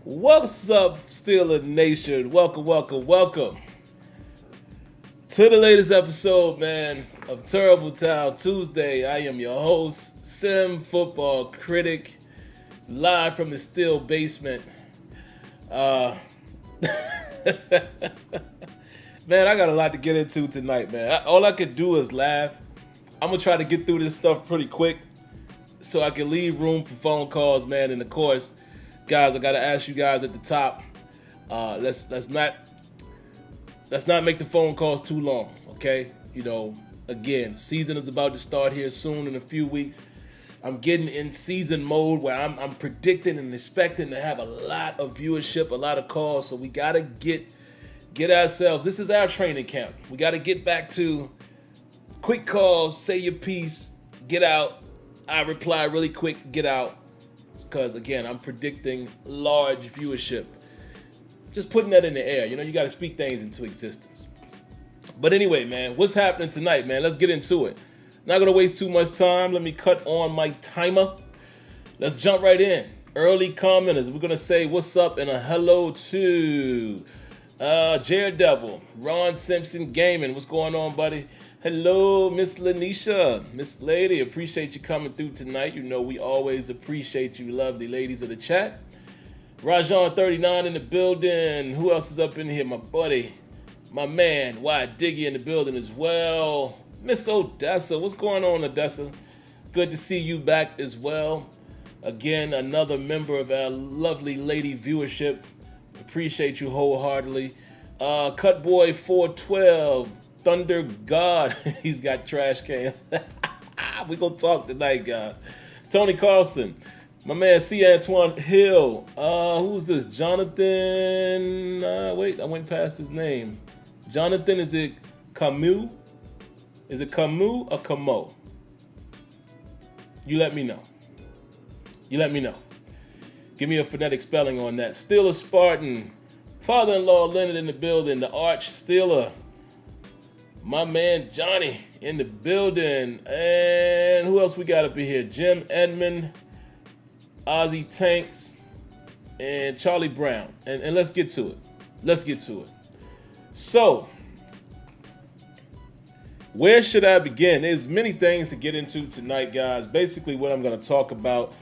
What's up, Steelers Nation? Welcome to the latest episode, man, of Terrible Towel Tuesday. I am your host, SimFBallCritic, live from the Steel basement. Man, I got a lot to get into tonight, man. All I could do is laugh. I'm gonna try to get through this stuff pretty quick so I can leave room for phone calls, man. And of course, guys, I gotta ask you guys at the top. Let's not make the phone calls too long, okay? You know, again, season is about to start here soon in a few weeks. I'm getting in season mode where I'm predicting and expecting to have a lot of viewership, a lot of calls. So we gotta get ourselves. This is our training camp. We gotta get back to quick calls, say your piece, get out. I reply really quick, get out. Because again, I'm predicting large viewership. Just putting that in the air. You know, you got to speak things into existence. But anyway, man, what's happening tonight, man? Let's get into it. Not going to waste too much time. Let me cut on my timer. Let's jump right in. Early commenters. We're going to say what's up and a hello to Jared Devil, Ron Simpson Gaming. What's going on, buddy? Hello, Miss Lanisha. Miss Lady, appreciate you coming through tonight. You know we always appreciate you, lovely ladies of the chat. Rajon39 in the building. Who else is up in here? My buddy, my man, Wyatt Diggy in the building as well. Miss Odessa, what's going on, Odessa? Good to see you back as well. Again, another member of our lovely lady viewership. Appreciate you wholeheartedly. Cutboy 412. Thunder God, he's got trash can. We gonna talk tonight, guys. Tony Carlson, my man C. Antoine Hill. Who's this? Jonathan. Wait, I went past his name. Jonathan, is it Camus? Is it Camus or Camo? You let me know. Give me a phonetic spelling on that. Steeler Spartan. Father-in-law Leonard in the building. The Arch Steeler. My man Johnny in the building. And who else we got up in here? Jim Edmond, Ozzy Tanks, and Charlie Brown. And let's get to it. So, where should I begin? There's many things to get into tonight, guys. Basically, what I'm going to talk about,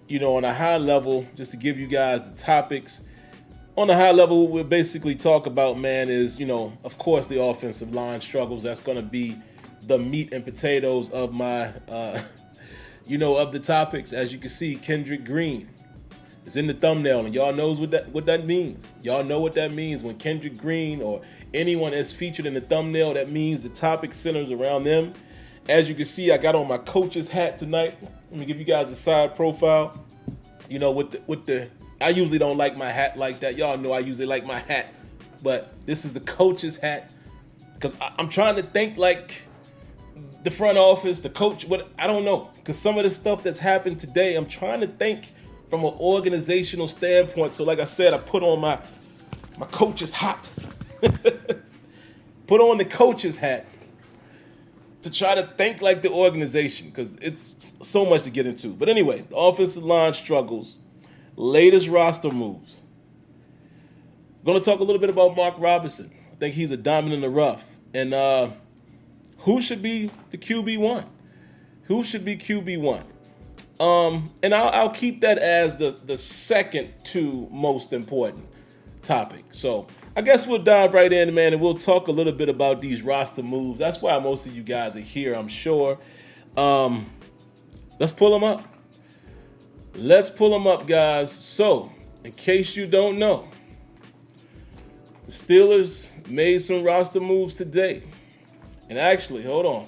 you know, on a high level, just to give you guys the topics. On a high level, what we'll basically talk about, man, is, you know, of course, the offensive line struggles. That's going to be the meat and potatoes of my, of the topics. As you can see, Kendrick Green is in the thumbnail, and y'all knows what that means. Y'all know what that means when Kendrick Green or anyone is featured in the thumbnail. That means the topic centers around them. As you can see, I got on my coach's hat tonight. Let me give you guys a side profile. You know, with the I usually don't like my hat like that. Y'all know I usually like my hat. But this is the coach's hat. Because I'm trying to think like the front office, the coach, I don't know. Because some of the stuff that's happened today, I'm trying to think from an organizational standpoint. So like I said, I put on my coach's hat. Put on the coach's hat to try to think like the organization. Because it's so much to get into. But anyway, the offensive line struggles. Latest roster moves. I'm going to talk a little bit about Mark Robinson. I think he's a diamond in the rough. And who should be the QB1? Who should be QB1? And I'll keep that as the second to most important topic. So I guess we'll dive right in, man, and we'll talk a little bit about these roster moves. That's why most of you guys are here, I'm sure. Let's pull them up. Let's pull them up, guys. So, in case you don't know, the Steelers made some roster moves today. And actually, hold on.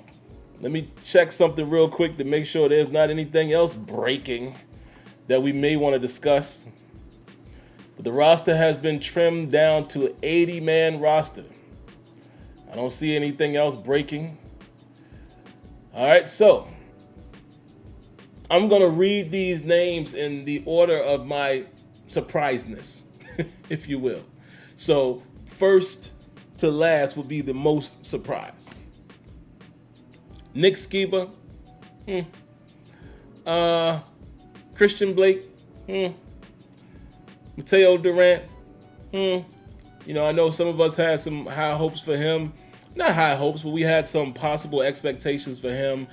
Let me check something real quick to make sure there's not anything else breaking that we may want to discuss. But the roster has been trimmed down to an 80-man roster. I don't see anything else breaking. All right, so I'm going to read these names in the order of my surpriseness, if you will. So first to last will be the most surprised. Nick Skiba. Christian Blake. Mateo Durant, I know some of us had some high hopes for him. Not high hopes, but we had some possible expectations for him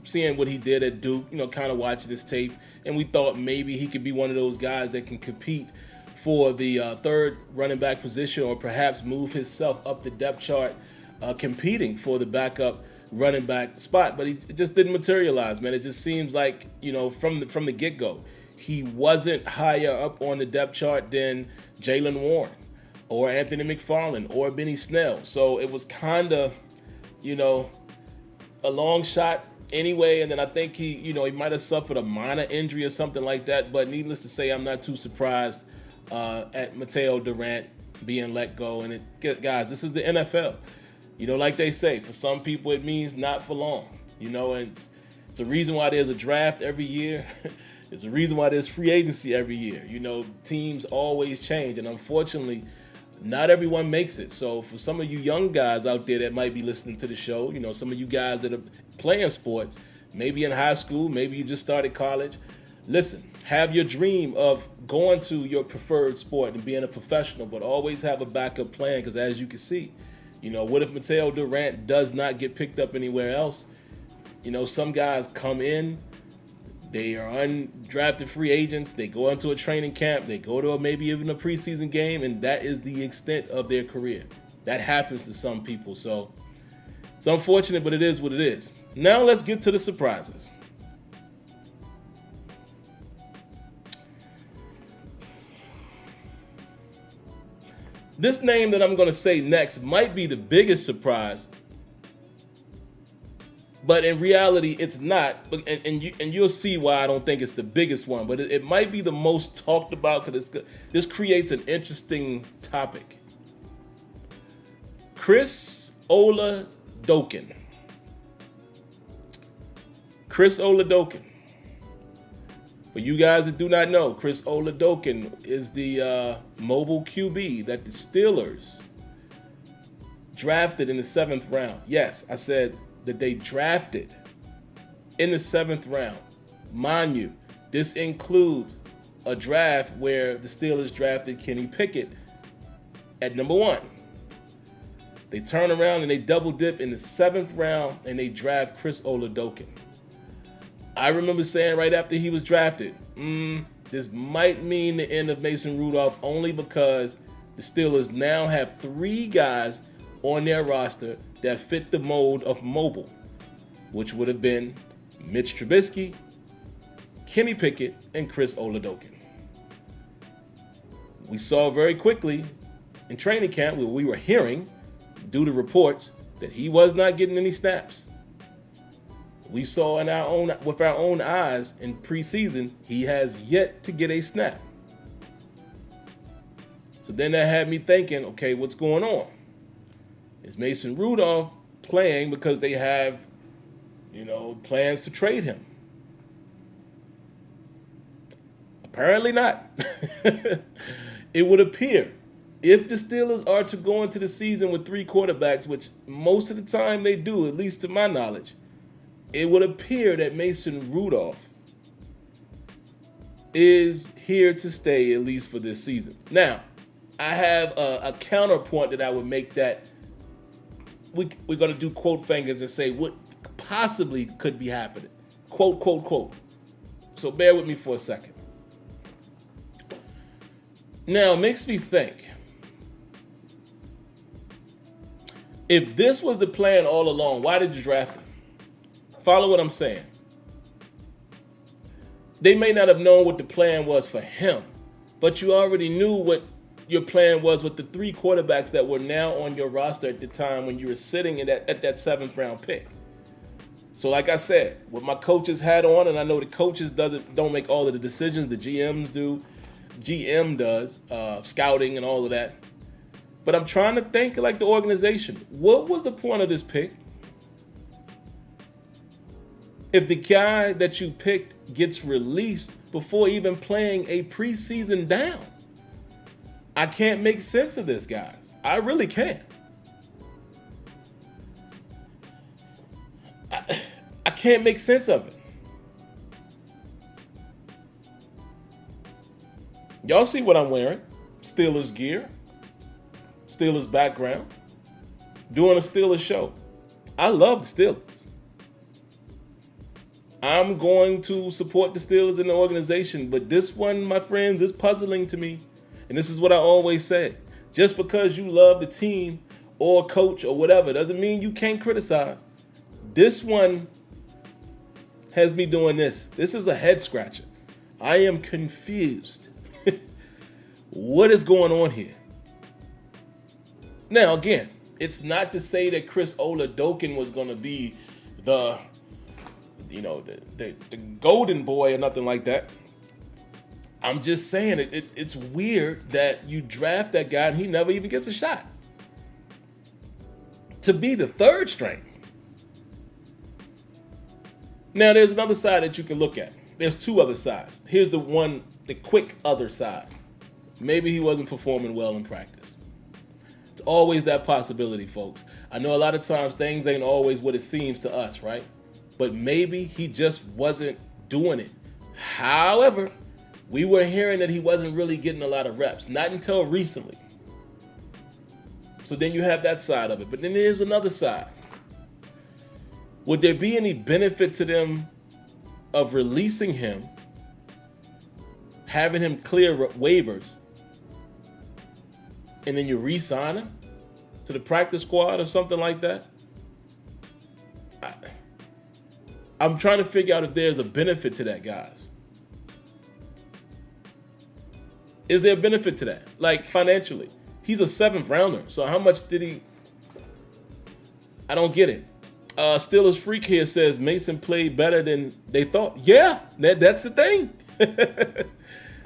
seeing what he did at Duke, kind of watching this tape. And we thought maybe he could be one of those guys that can compete for the third running back position, or perhaps move himself up the depth chart, competing for the backup running back spot. But it just didn't materialize, man. It just seems like, from the get-go, he wasn't higher up on the depth chart than Jaylen Warren or Anthony McFarland or Benny Snell. So it was kind of, a long shot anyway. And then I think he might have suffered a minor injury or something like that. But needless to say, I'm not too surprised at Mateo Durant being let go. And guys, this is the NFL. Like they say, for some people it means not for long. And it's a reason why there's a draft every year. It's a reason why there's free agency every year. Teams always change, and unfortunately, not everyone makes it. So for some of you young guys out there that might be listening to the show, some of you guys that are playing sports, maybe in high school, maybe you just started college, listen, have your dream of going to your preferred sport and being a professional, but always have a backup plan, because as you can see, what if Mateo Durant does not get picked up anywhere else? Some guys come in, they are undrafted free agents. They go into a training camp. They go to maybe even a preseason game, and that is the extent of their career. That happens to some people. So it's unfortunate, but it is what it is. Now let's get to the surprises. This name that I'm going to say next might be the biggest surprise, but in reality, it's not. And you'll see why I don't think it's the biggest one. But it might be the most talked about, because this creates an interesting topic. Chris Oladokun. Chris Oladokun. For you guys that do not know, Chris Oladokun is the mobile QB that the Steelers drafted in the 7th round. Yes, I said that they drafted in the 7th round. Mind you, this includes a draft where the Steelers drafted Kenny Pickett at number 1. They turn around and they double dip in the 7th round and they draft Chris Oladokun. I remember saying right after he was drafted, this might mean the end of Mason Rudolph, only because the Steelers now have 3 guys on their roster that fit the mold of mobile, which would have been Mitch Trubisky, Kenny Pickett, and Chris Oladokun. We saw very quickly in training camp, where we were hearing, due to reports, that he was not getting any snaps. We saw with our own eyes in preseason, he has yet to get a snap. So then that had me thinking, okay, what's going on? Is Mason Rudolph playing because they have, plans to trade him? Apparently not. It would appear, if the Steelers are to go into the season with 3 quarterbacks, which most of the time they do, at least to my knowledge, it would appear that Mason Rudolph is here to stay, at least for this season. Now, I have a counterpoint that I would make, that we're going to do quote fingers and say what possibly could be happening. Quote, quote, quote. So bear with me for a second. Now, it makes me think, if this was the plan all along, why did you draft him? Follow what I'm saying. They may not have known what the plan was for him, but you already knew what your plan was with the 3 quarterbacks that were now on your roster at the time when you were sitting at that 7th round pick. So like I said, with my coach's hat on, and I know the coaches don't make all of the decisions, the GMs do. GM does, scouting and all of that. But I'm trying to think like the organization. What was the point of this pick? If the guy that you picked gets released before even playing a preseason down, I can't make sense of this, guys. I really can't. I can't make sense of it. Y'all see what I'm wearing? Steelers gear, Steelers background, doing a Steelers show. I love the Steelers. I'm going to support the Steelers in the organization, but this one, my friends, is puzzling to me. And this is what I always say. Just because you love the team or coach or whatever doesn't mean you can't criticize. This one has me doing this. This is a head scratcher. I am confused. What is going on here? Now, again, it's not to say that Chris Oladokun was going to be the golden boy or nothing like that. I'm just saying it's weird that you draft that guy and he never even gets a shot. To be the third string. Now, there's another side that you can look at. There's two other sides. Here's the quick other side. Maybe he wasn't performing well in practice. It's always that possibility, folks. I know a lot of times things ain't always what it seems to us, right? But maybe he just wasn't doing it. However, we were hearing that he wasn't really getting a lot of reps, not until recently. So then you have that side of it. But then there's another side. Would there be any benefit to them of releasing him, having him clear waivers, and then you re-sign him to the practice squad or something like that? I'm trying to figure out if there's a benefit to that, guys. Is there a benefit to that? Like financially. He's a 7th rounder. So how much did he? I don't get it. Steelers Freak here says Mason played better than they thought. Yeah, that's the thing.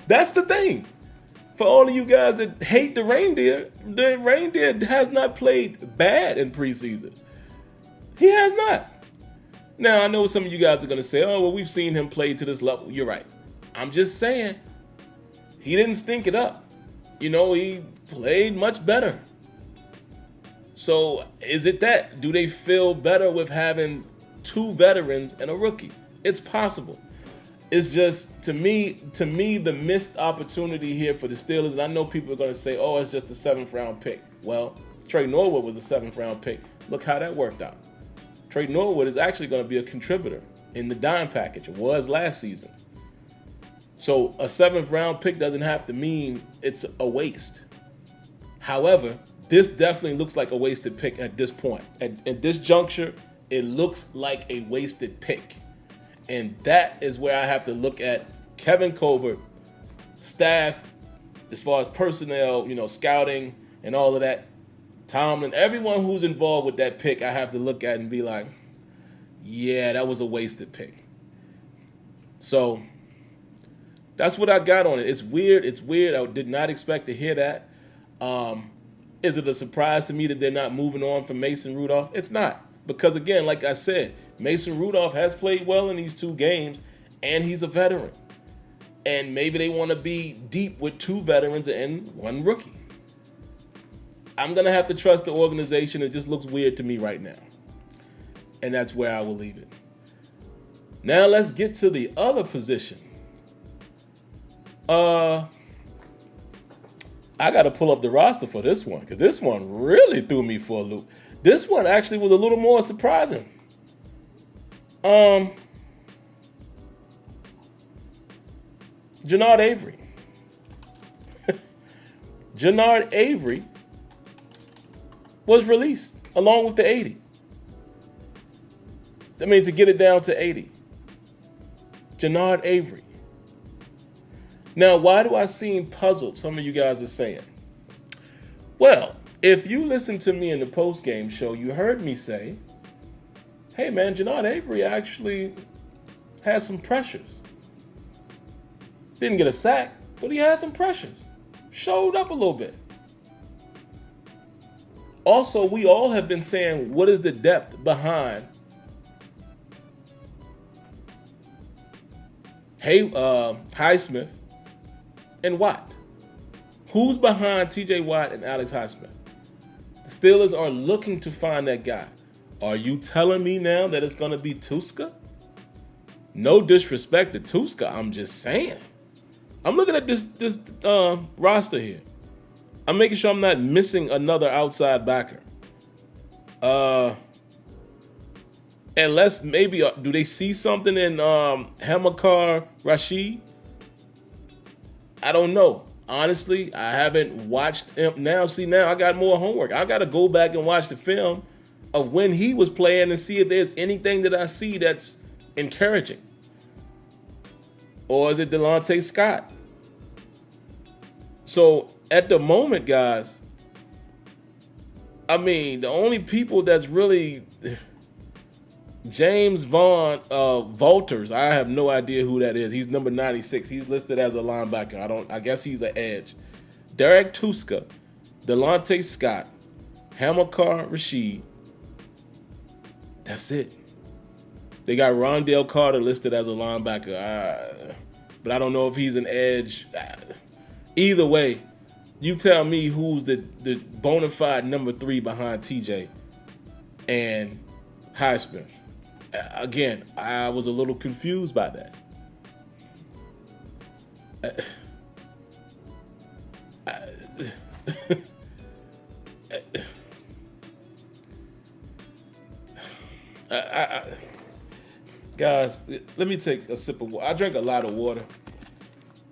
That's the thing. For all of you guys that hate the reindeer has not played bad in preseason. He has not. Now, I know some of you guys are going to say, oh, well, we've seen him play to this level. You're right. I'm just saying, he didn't stink it up. He played much better. So is it that? Do they feel better with having 2 veterans and a rookie? It's possible. It's just, to me, the missed opportunity here for the Steelers, and I know people are going to say, oh, it's just a 7th round pick. Well, Trey Norwood was a 7th round pick. Look how that worked out. Trey Norwood is actually going to be a contributor in the dime package. It was last season. So a 7th round pick doesn't have to mean it's a waste. However, this definitely looks like a wasted pick at this point. At this juncture, it looks like a wasted pick. And that is where I have to look at Kevin Colbert, staff, as far as personnel, scouting and all of that. Tomlin, everyone who's involved with that pick, I have to look at and be like, yeah, that was a wasted pick. So that's what I got on it. It's weird. I did not expect to hear that. Is it a surprise to me that they're not moving on from Mason Rudolph? It's not. Because, again, like I said, Mason Rudolph has played well in these 2 games, and he's a veteran. And maybe they want to be deep with 2 veterans and 1 rookie. I'm going to have to trust the organization. It just looks weird to me right now. And that's where I will leave it. Now let's get to the other position. I got to pull up the roster for this one, because this one really threw me for a loop. This one actually was a little more surprising. Gennard Avery. Gennard Avery was released along with the 80. To get it down to 80. Gennard Avery. Now, why do I seem puzzled? Some of you guys are saying. Well, if you listened to me in the post-game show, you heard me say, hey, man, Gennard Avery actually had some pressures. Didn't get a sack, but he had some pressures. Showed up a little bit. Also, we all have been saying, what is the depth behind Highsmith and Watt? Who's behind TJ Watt and Alex Highsmith? The Steelers are looking to find that guy. Are you telling me now that it's going to be Tuska? No disrespect to Tuska, I'm just saying. I'm looking at this roster here. I'm making sure I'm not missing another outside backer. Unless maybe do they see something in Hamilcar Rashid? I don't know. Honestly, I haven't watched him. Now I got more homework. I got to go back and watch the film of when he was playing and see if there's anything that I see that's encouraging. Or is it Delonte Scott? So at the moment, guys, I mean, the only people that's really James Vaughn Walters, I have no idea who that is. He's number 96. He's listed as a linebacker. I guess he's an edge. Derek Tuska, Delonte Scott, Hamilcar Rashid. That's it. They got Rondale Carter listed as a linebacker. But I don't know if he's an edge. Either way, you tell me who's the bona fide number 3 behind TJ and Highsmith. Again, I was a little confused by that. Guys, let me take a sip of water. I drank a lot of water.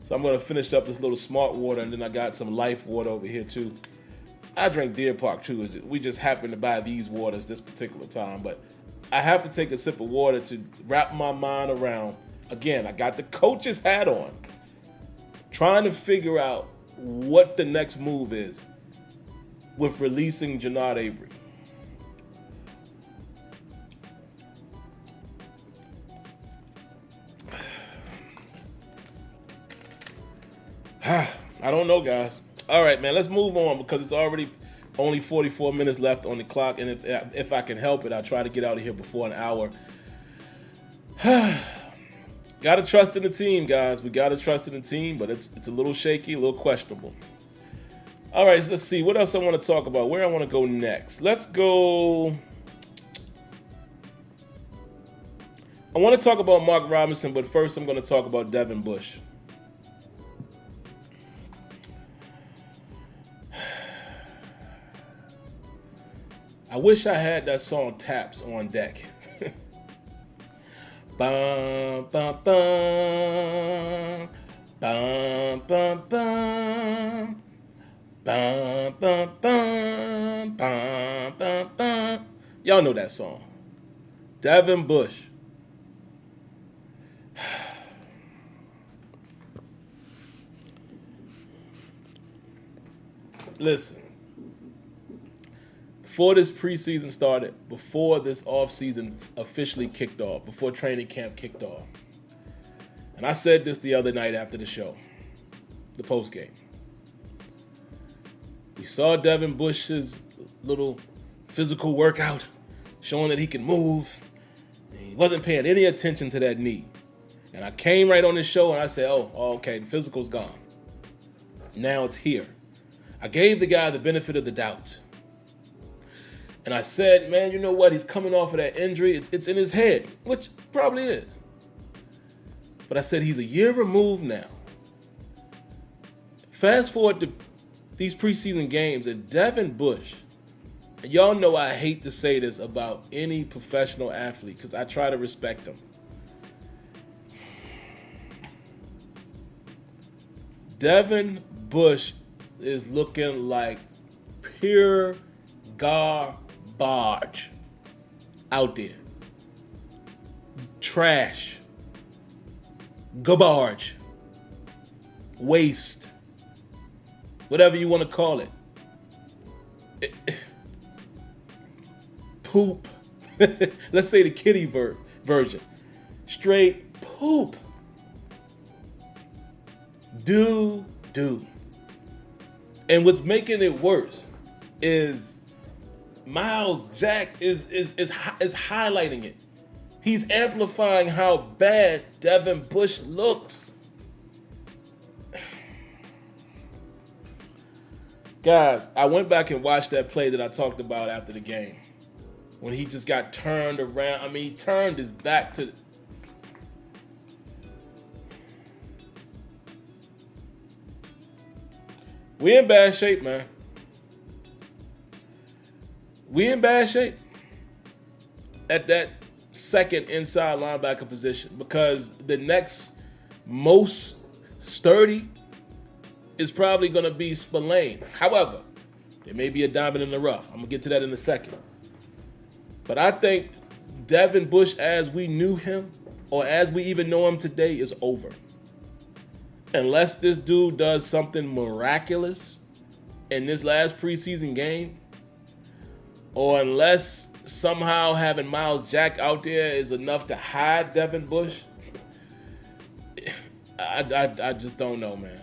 So I'm going to finish up this little smart water, and then I got some life water over here too. I drank Deer Park too. We just happened to buy these waters this particular time, but I have to take a sip of water to wrap my mind around. Again, I got the coach's hat on, trying to figure out what the next move is with releasing Gennard Avery. I don't know, guys. All right, man, let's move on because it's already only 44 minutes left on the clock, and if I can help it, I'll try to get out of here before an hour. Gotta trust in the team, guys. We gotta trust in the team, but it's a little shaky, a little questionable. All right, so let's see. What else I want to talk about? Where I want to go next? Let's go. I want to talk about Mark Robinson, but first I'm going to talk about Devin Bush. I wish I had that song Taps on deck. Bum, bum, bum. Bum, bum, bum. Bum, bum, bum. Bum, bum, bum. Y'all know that song. Devin Bush. Listen. Before this preseason started, before this offseason officially kicked off, before training camp kicked off, and I said this the other night after the show, the postgame. We saw Devin Bush's little physical workout showing that he can move. He wasn't paying any attention to that knee. And I came right on this show and I said, oh, okay, the physical's gone. Now it's here. I gave the guy the benefit of the doubt. And I said, man, you know what? He's coming off of that injury. It's in his head, which probably is. But I said he's a year removed now. Fast forward to these preseason games, and Devin Bush, and y'all know I hate to say this about any professional athlete because I try to respect them. Devin Bush is looking like pure garbage out there. Trash. Garbage. Waste. Whatever you want to call it. Poop. Let's say the kiddie version. Straight poop. Do. And what's making it worse is Miles Jack is highlighting it. He's amplifying how bad Devin Bush looks. Guys, I went back and watched that play that I talked about after the game. When he just got turned around. I mean, he turned his back to... We in bad shape, man. We in bad shape at that second inside linebacker position because the next most sturdy is probably going to be Spillane. However, there may be a diamond in the rough. I'm going to get to that in a second. But I think Devin Bush, as we knew him, or as we even know him today, is over. Unless this dude does something miraculous in this last preseason game, or unless somehow having Miles Jack out there is enough to hide Devin Bush, I just don't know, man.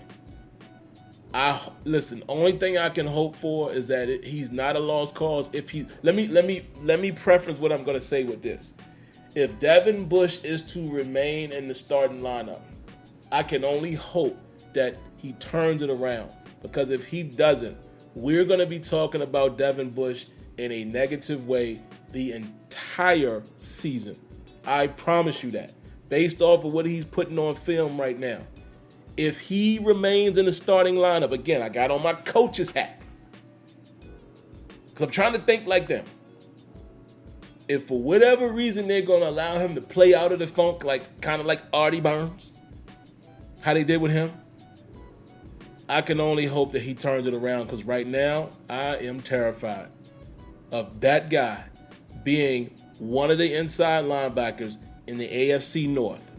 Listen. Only thing I can hope for is that he's not a lost cause. If he let me preference what I'm going to say with this. If Devin Bush is to remain in the starting lineup, I can only hope that he turns it around. Because if he doesn't, we're going to be talking about Devin Bush in a negative way the entire season. I promise you that. Based off of what he's putting on film right now. If he remains in the starting lineup, again, I got on my coach's hat. Because I'm trying to think like them. If for whatever reason they're going to allow him to play out of the funk, kind of like Artie Burns, how they did with him, I can only hope that he turns it around because right now I am terrified of that guy being one of the inside linebackers in the AFC North.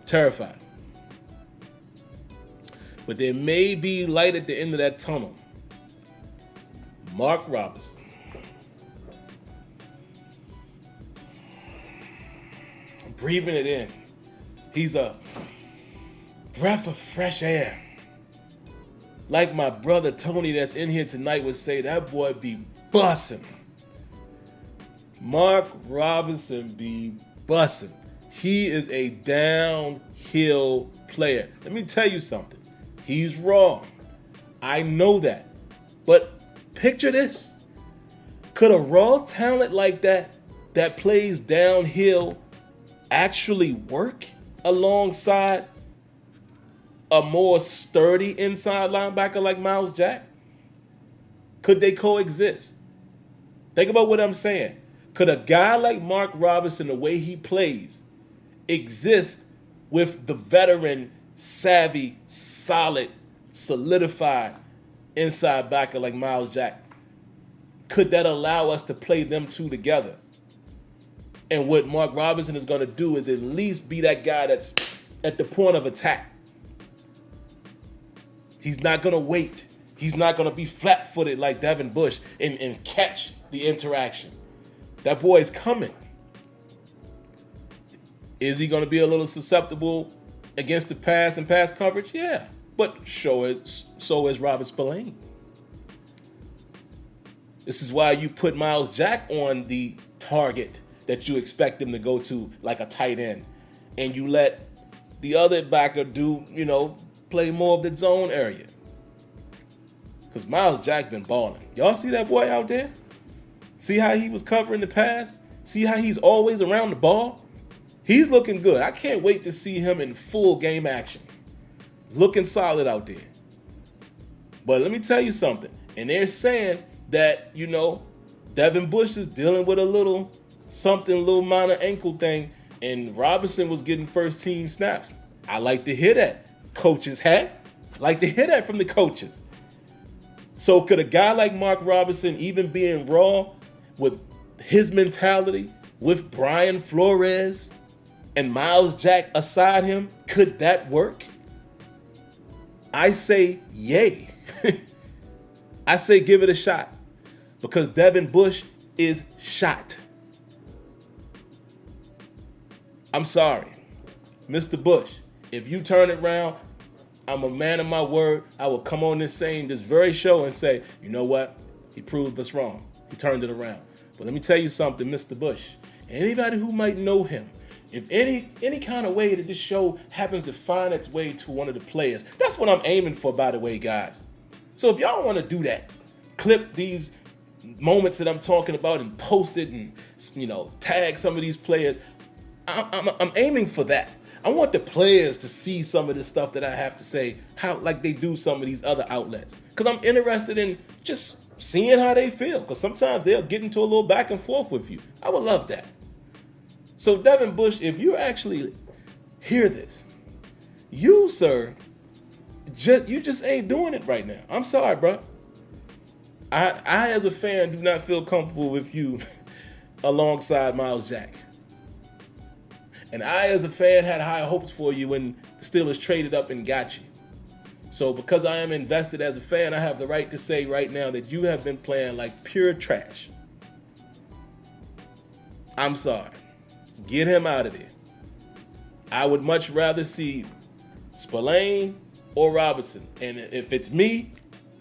Terrified. But there may be light at the end of that tunnel. Mark Robinson. Breathing it in. He's a breath of fresh air. Like my brother Tony that's in here tonight would say, that boy be bussin'. Mark Robinson be bussin'. He is a downhill player. Let me tell you something. He's raw. I know that. But picture this. Could a raw talent like that plays downhill actually work alongside a more sturdy inside linebacker like Miles Jack? Could they coexist? Think about what I'm saying. Could a guy like Mark Robinson, the way he plays, exist with the veteran, savvy, solid, solidified inside backer like Miles Jack? Could that allow us to play them two together? And what Mark Robinson is going to do is at least be that guy that's at the point of attack. He's not going to wait. He's not going to be flat-footed like Devin Bush and catch the interaction. That boy's coming. Is he going to be a little susceptible against the pass and pass coverage? Yeah. But so is Robert Spillane. This is why you put Miles Jack on the target that you expect him to go to like a tight end. And you let the other backer play more of the zone area. Because Miles Jack been balling. Y'all see that boy out there? See how he was covering the pass? See how he's always around the ball? He's looking good. I can't wait to see him in full game action. Looking solid out there. But let me tell you something. And they're saying that, Devin Bush is dealing with a little minor ankle thing, and Robinson was getting first team snaps. I like to hear that. Coaches hat. Like to hear that from the coaches. So could a guy like Mark Robinson, even being raw with his mentality, with Brian Flores and Miles Jack aside him, could that work? I say yay. I say give it a shot because Devin Bush is shot. I'm sorry, Mr. Bush. If you turn it around, I'm a man of my word. I will come on this very show and say, you know what? He proved us wrong. He turned it around. But let me tell you something, Mr. Bush. Anybody who might know him, if any kind of way that this show happens to find its way to one of the players, that's what I'm aiming for, by the way, guys. So if y'all want to do that, clip these moments that I'm talking about and post it and, tag some of these players. I'm aiming for that. I want the players to see some of the stuff that I have to say, how like they do some of these other outlets. Because I'm interested in just seeing how they feel. Because sometimes they'll get into a little back and forth with you. I would love that. So Devin Bush, if you actually hear this, you, sir, you just ain't doing it right now. I'm sorry, bro. I as a fan, do not feel comfortable with you alongside Miles Jack. And I, as a fan, had high hopes for you when the Steelers traded up and got you. So because I am invested as a fan, I have the right to say right now that you have been playing like pure trash. I'm sorry. Get him out of there. I would much rather see Spillane or Robinson. And if it's me,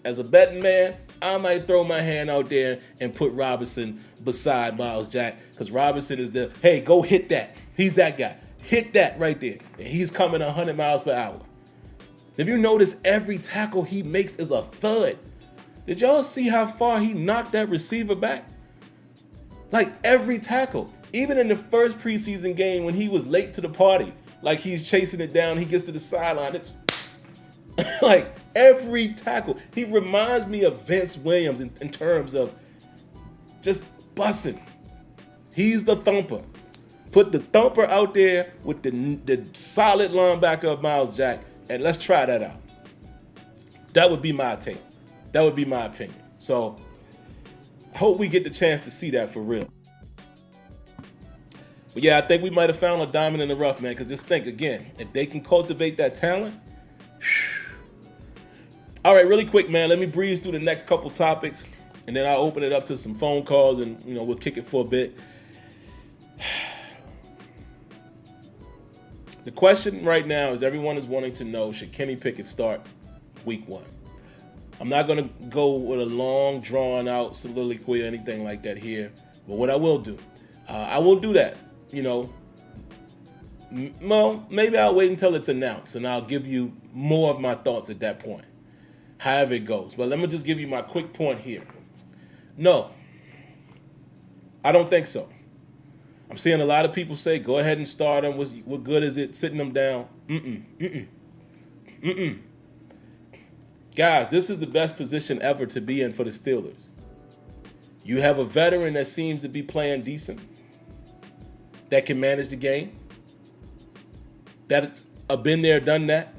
as a betting man, I might throw my hand out there and put Robinson beside Miles Jack, because Robinson is the, hey, go hit that. He's that guy. Hit that right there. And he's coming 100 miles per hour. If you notice, every tackle he makes is a thud. Did y'all see how far he knocked that receiver back? Like every tackle. Even in the first preseason game when he was late to the party, like he's chasing it down, he gets to the sideline. It's like every tackle. He reminds me of Vince Williams in terms of just bussing. He's the thumper. Put the thumper out there with the solid linebacker of Miles Jack, and let's try that out. That would be my take. That would be my opinion. So I hope we get the chance to see that for real. But yeah, I think we might have found a diamond in the rough, man, because just think, again, if they can cultivate that talent. All right, really quick, man, let me breeze through the next couple topics, and then I'll open it up to some phone calls, and we'll kick it for a bit. The question right now is everyone is wanting to know, should Kenny Pickett start week 1? I'm not going to go with a long, drawn-out soliloquy or anything like that here, but what I will do, I will do that, well, maybe I'll wait until it's announced, and I'll give you more of my thoughts at that point, however it goes. But let me just give you my quick point here. No, I don't think so. I'm seeing a lot of people say, go ahead and start him. What good is it sitting them down? Guys, this is the best position ever to be in for the Steelers. You have a veteran that seems to be playing decent, that can manage the game, that's been there, done that.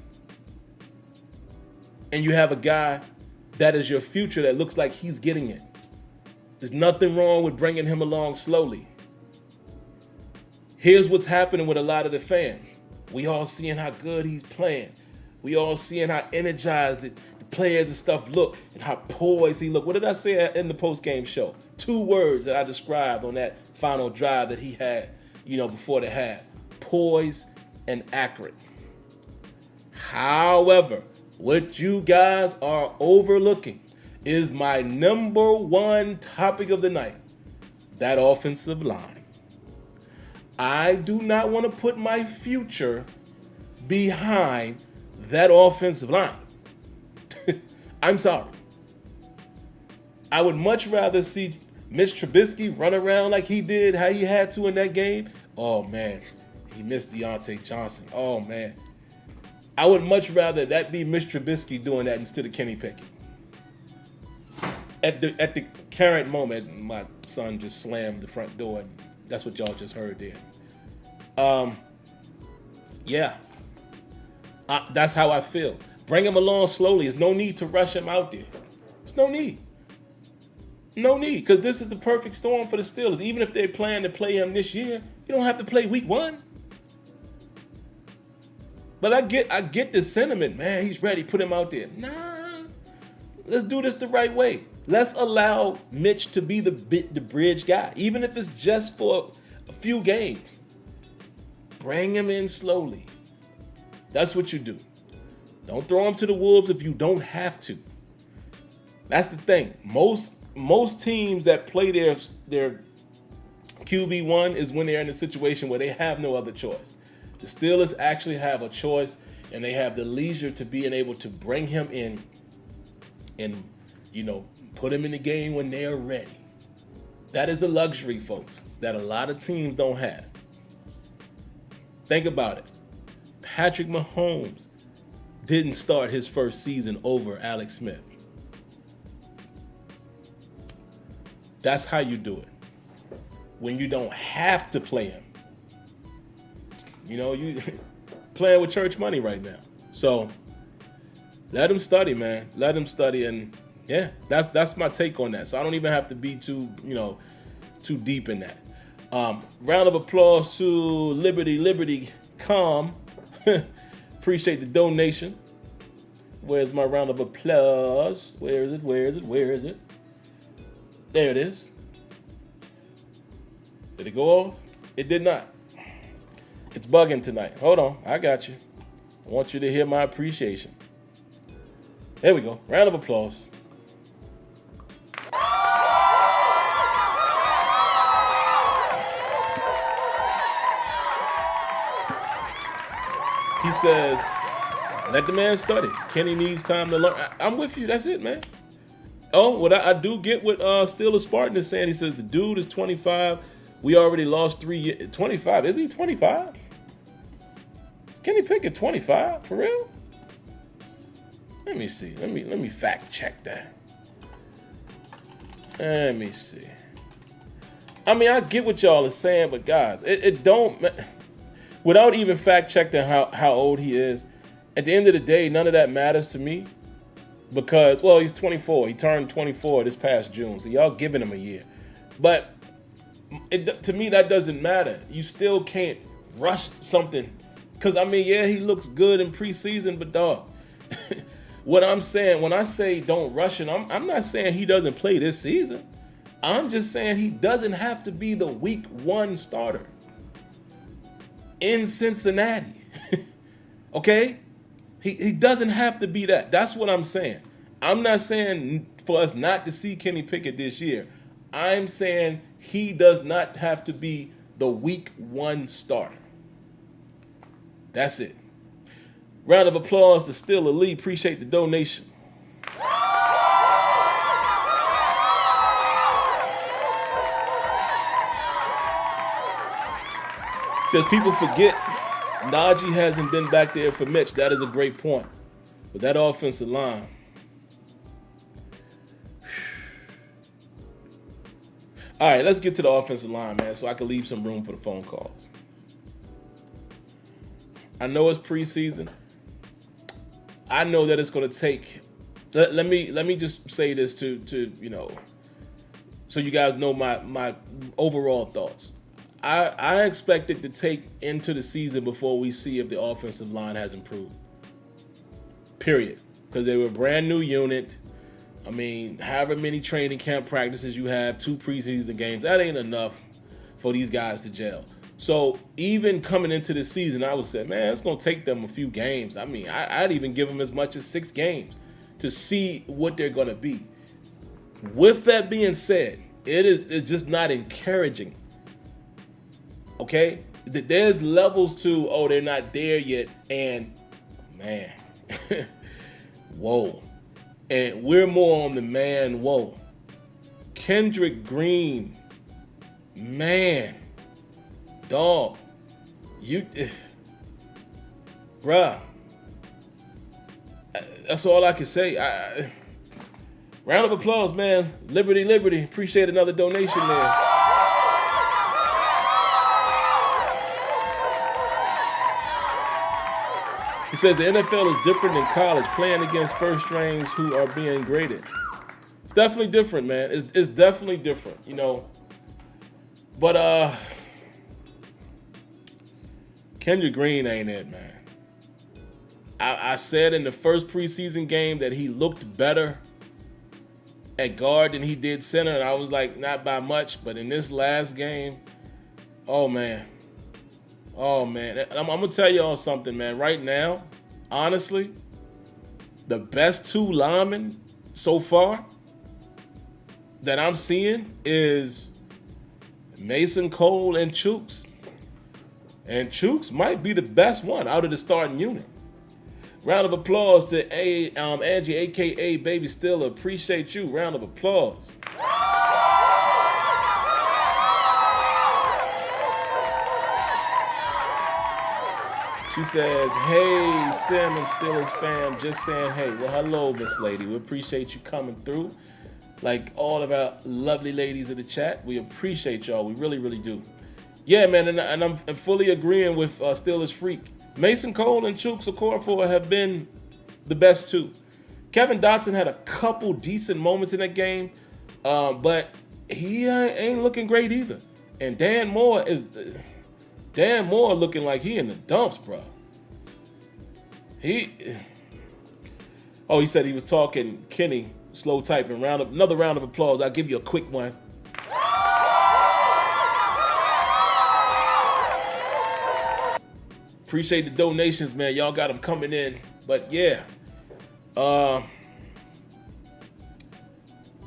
And you have a guy that is your future that looks like he's getting it. There's nothing wrong with bringing him along slowly. Here's what's happening with a lot of the fans. We all seeing how good he's playing. We all seeing how energized the players and stuff look and how poised he look. What did I say in the post-game show? 2 words that I described on that final drive that he had, before the half. Poised and accurate. However, what you guys are overlooking is my number 1 topic of the night, that offensive line. I do not want to put my future behind that offensive line. I'm sorry. I would much rather see Mitch Trubisky run around like he did, how he had to in that game. Oh, man. He missed Deontay Johnson. Oh, man. I would much rather that be Mitch Trubisky doing that instead of Kenny Pickett. At the current moment, my son just slammed the front door, and that's what y'all just heard there. That's how I feel. Bring him along slowly. There's no need to rush him out there. There's no need. No need, because this is the perfect storm for the Steelers. Even if they plan to play him this year, you don't have to play week 1. But I get the sentiment, man. He's ready. Put him out there. Nah, let's do this the right way. Let's allow Mitch to be the bridge guy, even if it's just for a few games. Bring him in slowly. That's what you do. Don't throw him to the wolves if you don't have to. That's the thing. Most teams that play their QB1 is when they're in a situation where they have no other choice. The Steelers actually have a choice, and they have the leisure to being able to bring him in and, put him in the game when they're ready. That is a luxury, folks, that a lot of teams don't have. Think about it. Patrick Mahomes didn't start his first season over Alex Smith. That's how you do it. When you don't have to play him. You know, you playing with church money right now. So let him study, man. Let him study, and yeah, that's my take on that. So I don't even have to be too deep in that. Round of applause to Liberty Calm. Appreciate the donation. Where's my round of applause? Where is it? There it is. Did it go off? It did not. It's bugging tonight. Hold on. I got you. I want you to hear my appreciation. There we go. Round of applause. He says, let the man study. Kenny needs time to learn. I'm with you. That's it, man. Oh, what I do get what Steelers Spartan is saying. He says the dude is 25. We already lost 3 years. 25. Is he 25? Is Kenny Pickett 25? For real? Let me see. Let me fact check that. Let me see. I mean, I get what y'all are saying, but guys, it don't. Without even fact checking how old he is, at the end of the day, none of that matters to me. Because, well, he's 24. He turned 24 this past June. So y'all giving him a year. But to me, that doesn't matter. You still can't rush something. Because, I mean, yeah, he looks good in preseason, but dog, what I'm saying, when I say don't rush him, I'm not saying he doesn't play this season. I'm just saying he doesn't have to be the week 1 starter in Cincinnati. Okay? He doesn't have to be that. That's what I'm saying. I'm not saying for us not to see Kenny Pickett this year. I'm saying he does not have to be the week 1 starter. That's it. Round of applause to Still Elite. Appreciate the donation. Says people forget Najee hasn't been back there for Mitch. That is a great point. But that offensive line. All right, let's get to the offensive line, man, so I can leave some room for the phone calls. I know it's preseason. I know that it's going to take. Let me just say this to so you guys know my overall thoughts. I expect it to take into the season before we see if the offensive line has improved. Period. Because they were a brand new unit. I mean, however many training camp practices you have, 2 preseason games, that ain't enough for these guys to gel. So even coming into the season, I would say, man, it's going to take them a few games. I mean, I'd even give them as much as 6 games to see what they're going to be. With that being said, it's just not encouraging. Okay? There's levels to, they're not there yet, and man, whoa. And we're more on the man, whoa. Kendrick Green, man, dog, bruh, that's all I can say. Round of applause, man. Liberty. Appreciate another donation there. He says the NFL is different than college, playing against first strings who are being graded. It's definitely different, man. It's definitely different, But Kendrick Green ain't it, man. I said in the first preseason game that he looked better at guard than he did center, and I was like, not by much. But in this last game, oh man. I'm going to tell y'all something, man. Right now, honestly, the best 2 linemen so far that I'm seeing is Mason Cole and Chooks. And Chooks might be the best one out of the starting unit. Round of applause to Angie, a.k.a. Baby Stiller. Appreciate you. Round of applause. She says, hey, Sim and Steelers fam, just saying hey. Well, hello, Miss Lady. We appreciate you coming through. Like all of our lovely ladies in the chat, we appreciate y'all. We really, really do. Yeah, man, and I'm fully agreeing with Steelers Freak. Mason Cole and Chuks Okorafor have been the best too. Kevin Dotson had a couple decent moments in that game, but he ain't looking great either. And Dan Moore looking like he in the dumps, bro. He said he was talking Kenny, slow typing. Another round of applause. I'll give you a quick one. Appreciate the donations, man. Y'all got them coming in. But yeah,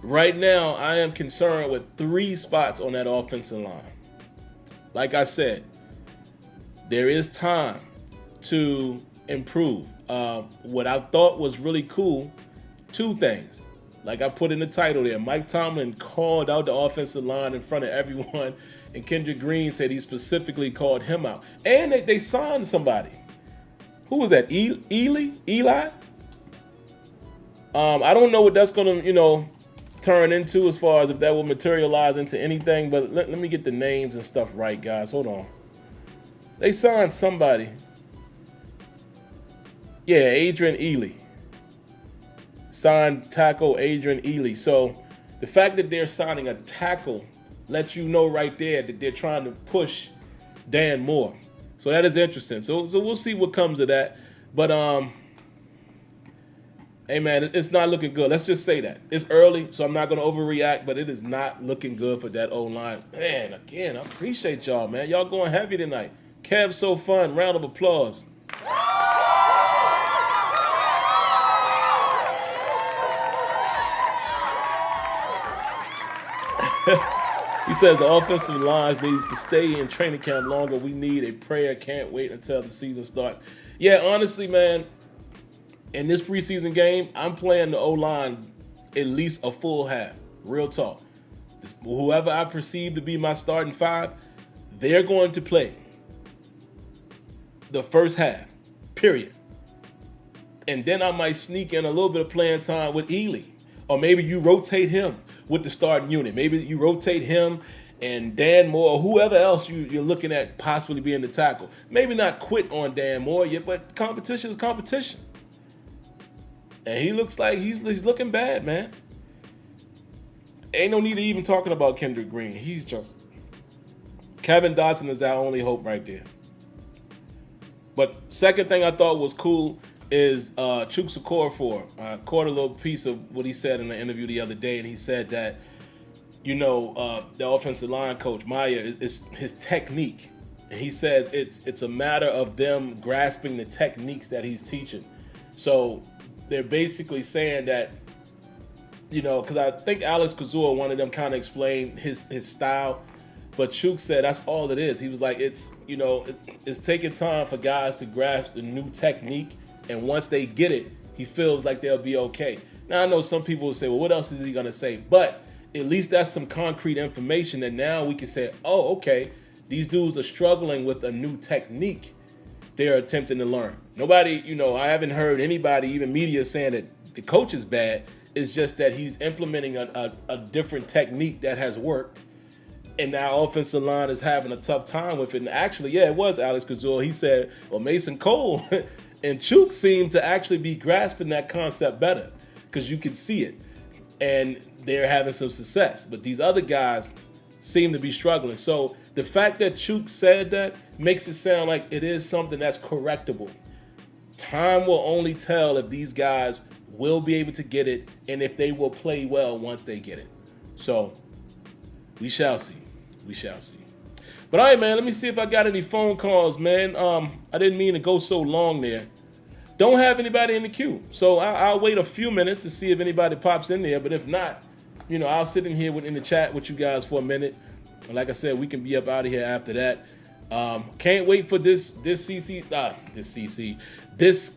right now I am concerned with 3 spots on that offensive line. Like I said, there is time to improve. What I thought was really cool, 2 things. Like I put in the title there, Mike Tomlin called out the offensive line in front of everyone, and Kendrick Green said he specifically called him out. And they signed somebody. Who was that? Eli? I don't know what that's gonna, turn into as far as if that will materialize into anything, but let me get the names and stuff right, guys. Hold on. They signed somebody. Yeah, Adrian Ely. Signed tackle Adrian Ely. So the fact that they're signing a tackle lets you know right there that they're trying to push Dan Moore. So that is interesting. So we'll see what comes of that. But hey man, it's not looking good. Let's just say that. It's early, so I'm not gonna overreact, but it is not looking good for that O-line. Man, again, I appreciate y'all, man. Y'all going heavy tonight. Kev, so fun. Round of applause. He says the offensive lines needs to stay in training camp longer. We need a prayer. Can't wait until the season starts. Yeah, honestly, man, in this preseason game, I'm playing the O-line at least a full half. Real talk. Whoever I perceive to be my starting 5, they're going to play the first half, period. And then I might sneak in a little bit of playing time with Ely. Or maybe you rotate him with the starting unit. Maybe you rotate him and Dan Moore or whoever else you're looking at possibly being the tackle. Maybe not quit on Dan Moore yet, but competition is competition. And he looks like he's looking bad, man. Ain't no need to even talking about Kendrick Green. He's just... Kevin Dotson is our only hope right there. But second thing I thought was cool is Chuks Okorafor. I caught a little piece of what he said in the interview the other day, and he said that, the offensive line coach, Maya, is his technique. And he says it's a matter of them grasping the techniques that he's teaching. So they're basically saying that, because I think Alex Kazua, one of them, kind of explained his style. But Chuks said that's all it is. He was like, it's taking time for guys to grasp the new technique. And once they get it, he feels like they'll be okay. Now, I know some people will say, well, what else is he going to say? But at least that's some concrete information that now we can say, oh, okay, these dudes are struggling with a new technique they're attempting to learn. Nobody, I haven't heard anybody, even media, saying that the coach is bad. It's just that he's implementing a different technique that has worked. And now offensive line is having a tough time with it. And actually, yeah, it was Alex Kazua. He said, well, Mason Cole and Chuks seem to actually be grasping that concept better because you can see it. And they're having some success. But these other guys seem to be struggling. So the fact that Chuks said that makes it sound like it is something that's correctable. Time will only tell if these guys will be able to get it and if they will play well once they get it. So we shall see. We shall see. But all right, man, let me see if I got any phone calls, man. I didn't mean to go so long there. Don't have anybody in the queue. So I'll wait a few minutes to see if anybody pops in there. But if not, I'll sit in here in the chat with you guys for a minute. And like I said, we can be up out of here after that. Can't wait for this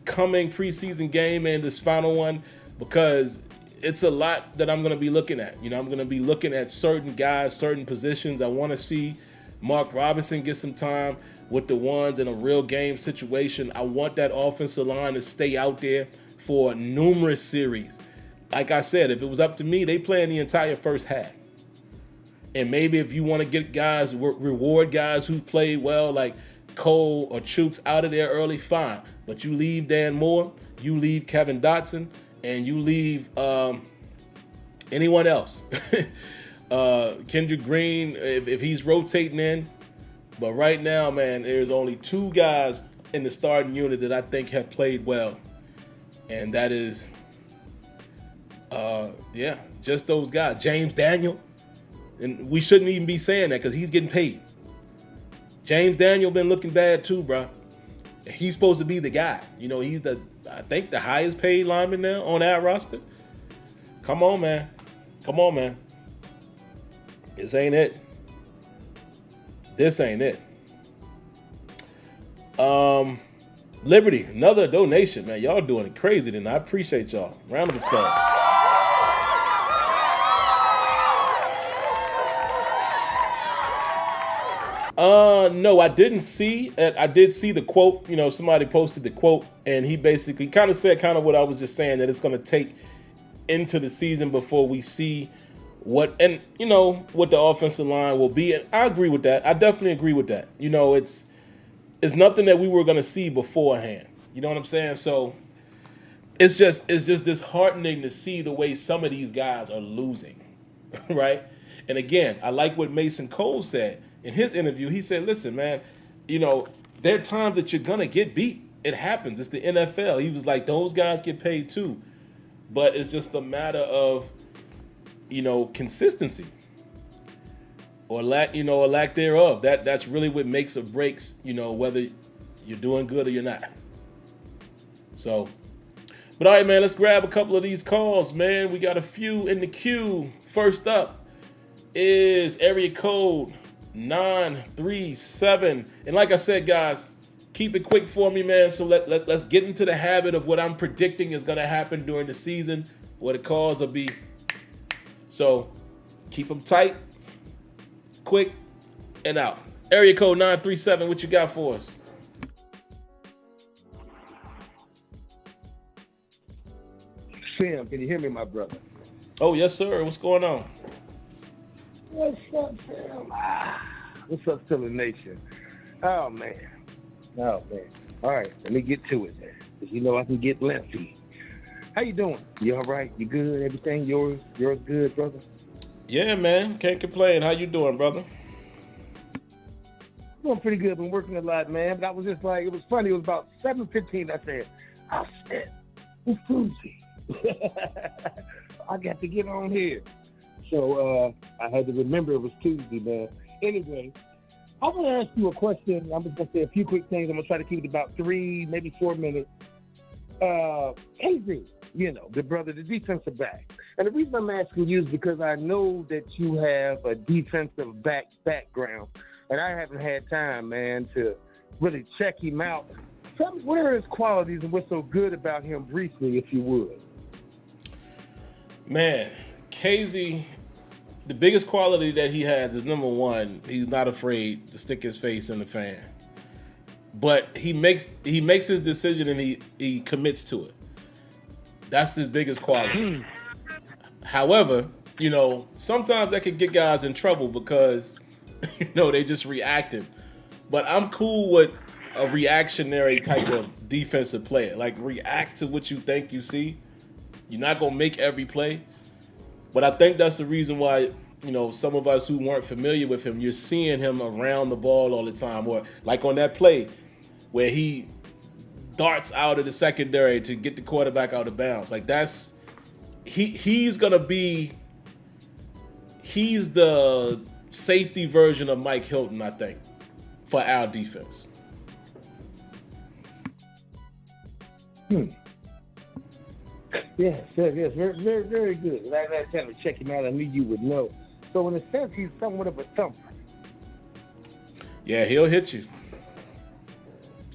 coming preseason game and this final one, because it's a lot that I'm going to be looking at. I'm going to be looking at certain guys, certain positions. I want to see Mark Robinson gets some time with the ones in a real game situation. I want that offensive line to stay out there for numerous series. Like I said, if it was up to me, they play in the entire first half. And maybe if you want to get guys, reward guys who played well, like Cole or Chooks out of there early, fine. But you leave Dan Moore, you leave Kevin Dotson, and you leave anyone else. Kendrick Green, if he's rotating in. But right now, man, there's only 2 guys in the starting unit that I think have played well. And that is, just those guys. James Daniel. And we shouldn't even be saying that because he's getting paid. James Daniel been looking bad too, bro. He's supposed to be the guy. You know, he's I think the highest paid lineman now on that roster. Come on, man. This ain't it. Liberty, another donation, man. Y'all doing it crazy tonight. I appreciate y'all. Round of applause. No, I didn't see it. I did see the quote. You know, somebody posted the quote, and he basically kind of said what I was just saying, that it's going to take into the season before we see what the offensive line will be. And I agree with that. I definitely agree with that. You know, it's nothing that we were going to see beforehand. You know what I'm saying? So it's just disheartening to see the way some of these guys are losing, right? And again, I like what Mason Cole said in his interview. He said, listen, man, you know, there are times that you're going to get beat. It happens. It's the NFL. He was like, those guys get paid too. But it's just a matter of, you know, consistency or lack thereof. That's really what makes or breaks, you know, whether you're doing good or you're not. So, but all right, man, let's grab a couple of these calls, man. We got a few in the queue. First up is area code 937. And like I said, guys, keep it quick for me, man. So let's get into the habit of what I'm predicting is going to happen during the season, what the calls will be. So keep them tight, quick, and out. Area code 937, what you got for us? Sam, can you hear me, my brother? Oh, yes, sir. What's going on? What's up, Sam? What's up, Steelers Nation? Oh, man. All right, let me get to it, man. Because you know I can get lengthy. How you doing? You all right? You good? Everything yours good, brother? Yeah, man. Can't complain. How you doing, brother? Doing pretty good. Been working a lot, man. But I was just like, it was funny. It was about 7:15. I said, oh, shit. It's Tuesday. I got to get on here. So I had to remember it was Tuesday, man. Anyway, I want to ask you a question. I'm just going to say a few quick things. I'm going to try to keep it about 3, maybe 4 minutes. Avery, you know, the brother, the defensive back. And the reason I'm asking you is because I know that you have a defensive background, and I haven't had time, man, to really check him out. Tell me, what are his qualities and what's so good about him briefly, if you would? Man, KZ, the biggest quality that he has is, number one, he's not afraid to stick his face in the fan. But he makes his decision and he commits to it. That's his biggest quality. However, you know, sometimes that can get guys in trouble because, you know, they just reacting. But I'm cool with a reactionary type of defensive player. Like, react to what you think you see. You're not going to make every play. But I think that's the reason why, you know, some of us who weren't familiar with him, you're seeing him around the ball all the time. Or like on that play where he darts out of the secondary to get the quarterback out of bounds. Like, that's he's going to be – he's the safety version of Mike Hilton, I think, for our defense. Yes, very, very good. I had time to check him out. I knew you would know. So in a sense, he's somewhat of a thumper. Yeah, he'll hit you.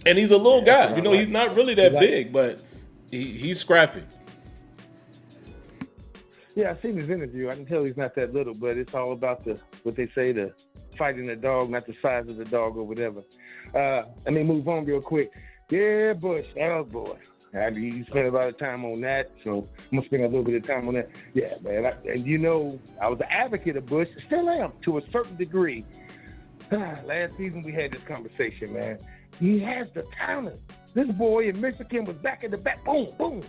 And he's a little guy. You know, he's not really that big, but he's scrappy. Yeah, I've seen his interview. I can tell he's not that little, but it's all about the fighting the dog, not the size of the dog or whatever. Let me move on real quick. Yeah, Bush. Oh, boy. You spent a lot of time on that, so I'm going to spend a little bit of time on that. Yeah, man. I was an advocate of Bush. Still am, to a certain degree. Last season, we had this conversation, man. He has the talent. This boy in Michigan was back in the back, boom, boom.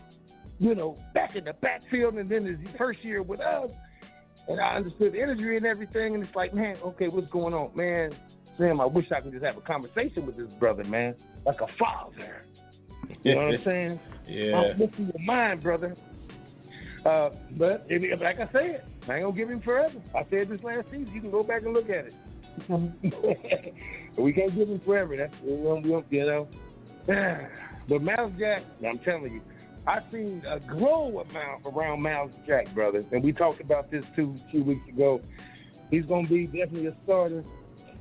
Back in the backfield, and then his first year with us. And I understood the injury and everything, and it's like, man, okay, what's going on? Man, Sam, I wish I could just have a conversation with this brother, man, like a father. You know what I'm saying? Yeah. I'm listening to your mind, brother. But like I said, I ain't gonna give him forever. I said this last season. You can go back and look at it. We can't give him forever. That's But Miles Jack, I'm telling you, I've seen a glow amount around Miles Jack, brother. And we talked about this two weeks ago. He's gonna be definitely a starter.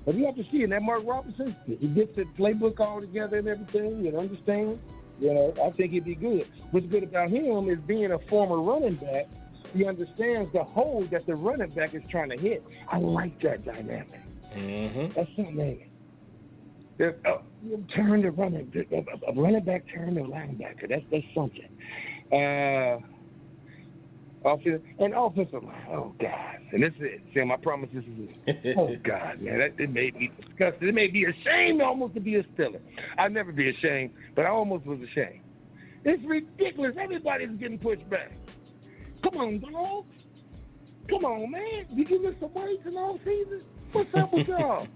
But you have to see in that Mark Robinson, he gets the playbook all together and everything, you understand? I think he'd be good. What's good about him is being a former running back, he understands the hole that the running back is trying to hit. I like that dynamic. Mm-hmm. That's something. Turn the a running back turn the linebacker. That's something. Offensive line. Oh God! And this is it. Sam, I promise this is it. Oh God, man, it made me disgusted. It made me ashamed almost to be a Steeler. I'd never be ashamed, but I almost was ashamed. It's ridiculous. Everybody's getting pushed back. Come on, dog. Come on, man. You give us some weights in all season? What's up with y'all?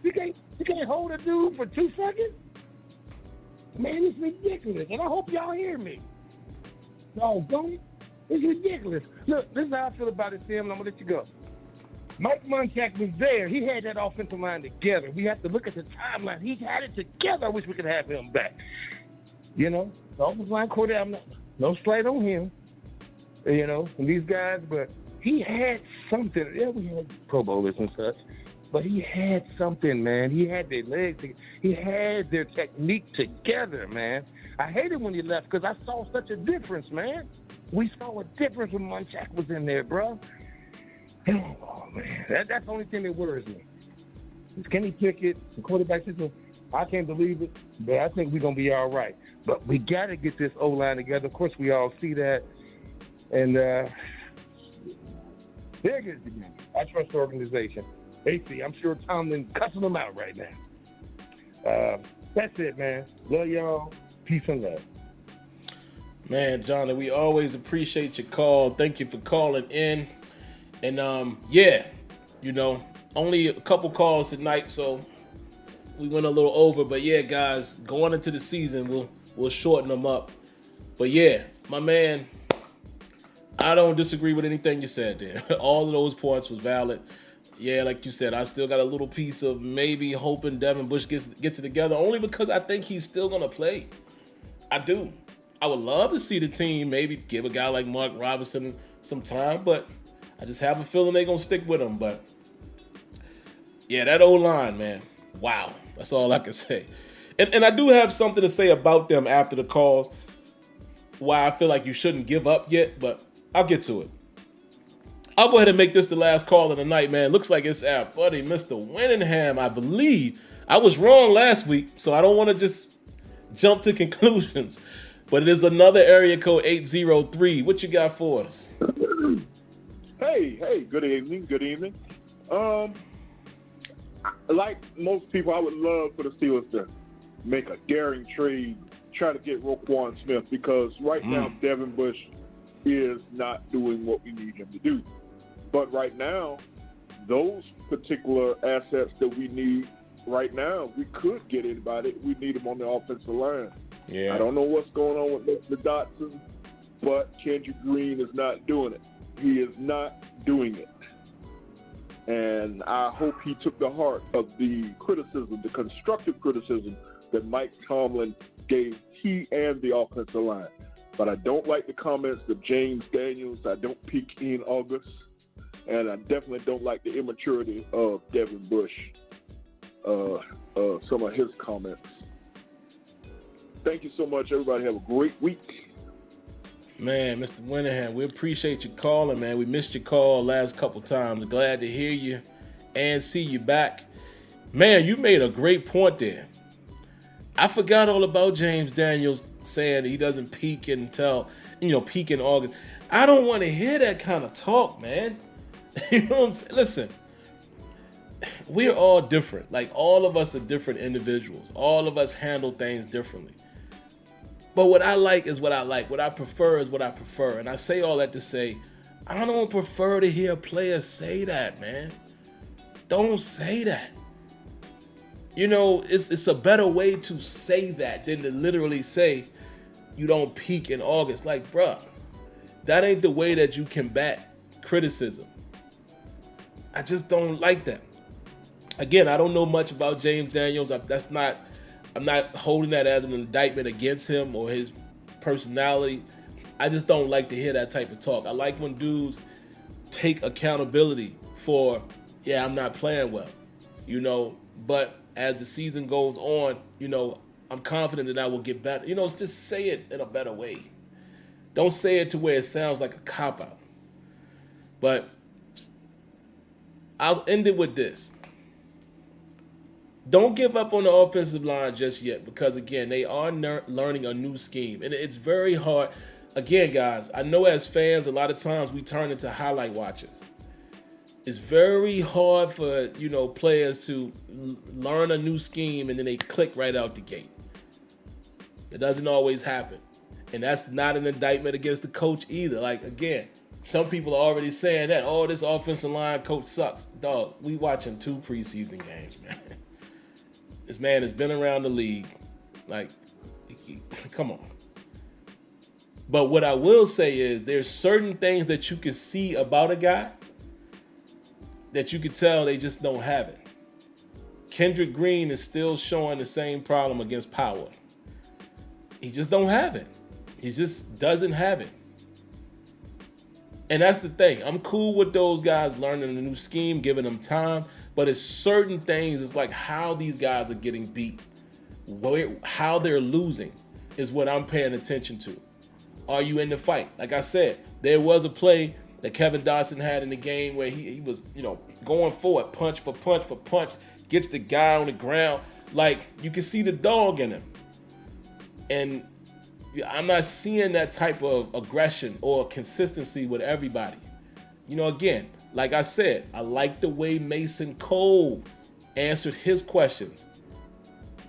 You can't hold a dude for 2 seconds? Man, it's ridiculous. And I hope y'all hear me. No, don't. It's ridiculous. Look, this is how I feel about it, Sam, and I'm going to let you go. Mike Munchak was there. He had that offensive line together. We have to look at the timeline. He had it together. I wish we could have him back. The offensive line quarterback, no slight on him, and these guys, but he had something. Yeah, we had Pro Bowlers and such, but he had something, man. He had their legs. He had their technique together, man. I hated when he left because I saw such a difference, man. We saw a difference when Munchak was in there, bro. Oh, man. That's the only thing that worries me. It's Kenny Pickett, the quarterback system. I can't believe it, but I think we're going to be all right. But we got to get this O-line together. Of course, we all see that. And there it is again. I trust the organization. AC, I'm sure Tomlin cussing them out right now. That's it, man. Love y'all. Peace and love. Man, Johnny, we always appreciate your call. Thank you for calling in. And only a couple calls tonight, so we went a little over. But yeah, guys, going into the season, we'll shorten them up. But yeah, my man, I don't disagree with anything you said there. All of those points was valid. Yeah, like you said, I still got a little piece of maybe hoping Devin Bush gets it together, only because I think he's still gonna play. I do. I would love to see the team maybe give a guy like Mark Robinson some time, but I just have a feeling they're going to stick with him. But, yeah, that O-line, man, wow. That's all I can say. And I do have something to say about them after the calls, why I feel like you shouldn't give up yet, but I'll get to it. I'll go ahead and make this the last call of the night, man. Looks like it's our buddy, Mr. Winningham, I believe. I was wrong last week, so I don't want to just jump to conclusions. But it is another area code 803. What you got for us? Hey, good evening. Like most people, I would love for the Steelers to make a daring trade, try to get Roquan Smith, because right now Devin Bush is not doing what we need him to do. But right now, those particular assets that we need right now, we could get anybody. We need them on the offensive line. Yeah. I don't know what's going on with Mr. Dotson, but Kendrick Green is not doing it. He is not doing it. And I hope he took the heart of the criticism, the constructive criticism that Mike Tomlin gave he and the offensive line. But I don't like the comments of James Daniels. I don't peak in August. And I definitely don't like the immaturity of Devin Bush, some of his comments. Thank you so much, everybody. Have a great week. Man, Mr. Winningham, we appreciate you calling, man. We missed your call last couple times. Glad to hear you and see you back. Man, you made a great point there. I forgot all about James Daniels saying he doesn't peak until, peak in August. I don't want to hear that kind of talk, man. You know what I'm saying? Listen, we're all different. Like, all of us are different individuals. All of us handle things differently. But what I like is what I like. What I prefer is what I prefer. And I say all that to say, I don't prefer to hear players say that, man. Don't say that. It's a better way to say that than to literally say you don't peak in August. Like, bruh, that ain't the way that you combat criticism. I just don't like that. Again, I don't know much about James Daniels. I'm not holding that as an indictment against him or his personality. I just don't like to hear that type of talk. I like when dudes take accountability for, I'm not playing well, but as the season goes on, I'm confident that I will get better. Just say it in a better way. Don't say it to where it sounds like a cop-out. But I'll end it with this. Don't give up on the offensive line just yet because, again, they are learning a new scheme. And it's very hard. Again, guys, I know as fans, a lot of times we turn into highlight watchers. It's very hard for, players to learn a new scheme and then they click right out the gate. It doesn't always happen. And that's not an indictment against the coach either. Like, again, some people are already saying that, this offensive line coach sucks. Dog, we watching 2 preseason games, man. This man has been around the league. Like, come on. But what I will say is there's certain things that you can see about a guy that you could tell they just don't have it. Kendrick Green is still showing the same problem against power. He just don't have it. He just doesn't have it. And that's the thing. I'm cool with those guys learning a new scheme, giving them time. But it's certain things, it's like how these guys are getting beat. How they're losing is what I'm paying attention to. Are you in the fight? Like I said, there was a play that Kevin Dotson had in the game where he was, going forward, punch for punch for punch, gets the guy on the ground. Like, you can see the dog in him. And I'm not seeing that type of aggression or consistency with everybody. Again, like I said, I like the way Mason Cole answered his questions.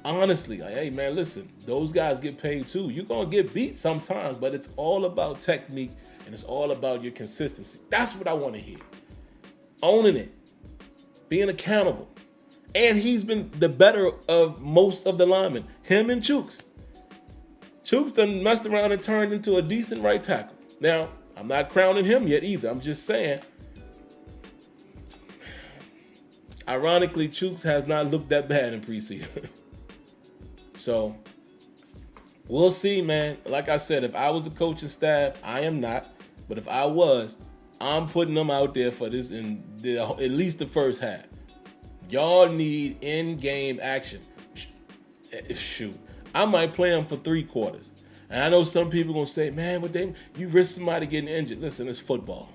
Honestly, like, hey, man, listen, those guys get paid too. You're going to get beat sometimes, but it's all about technique and it's all about your consistency. That's what I want to hear. Owning it. Being accountable. And he's been the better of most of the linemen. Him and Chooks. Chooks done messed around and turned into a decent right tackle. Now, I'm not crowning him yet either. I'm just saying. Ironically, Chooks has not looked that bad in preseason. So, we'll see, man. Like I said, if I was the coaching staff, I am not. But if I was, I'm putting them out there for this in at least the first half. Y'all need in-game action. Shoot. I might play them for 3 quarters. And I know some people going to say, man, but you risk somebody getting injured. Listen, it's football.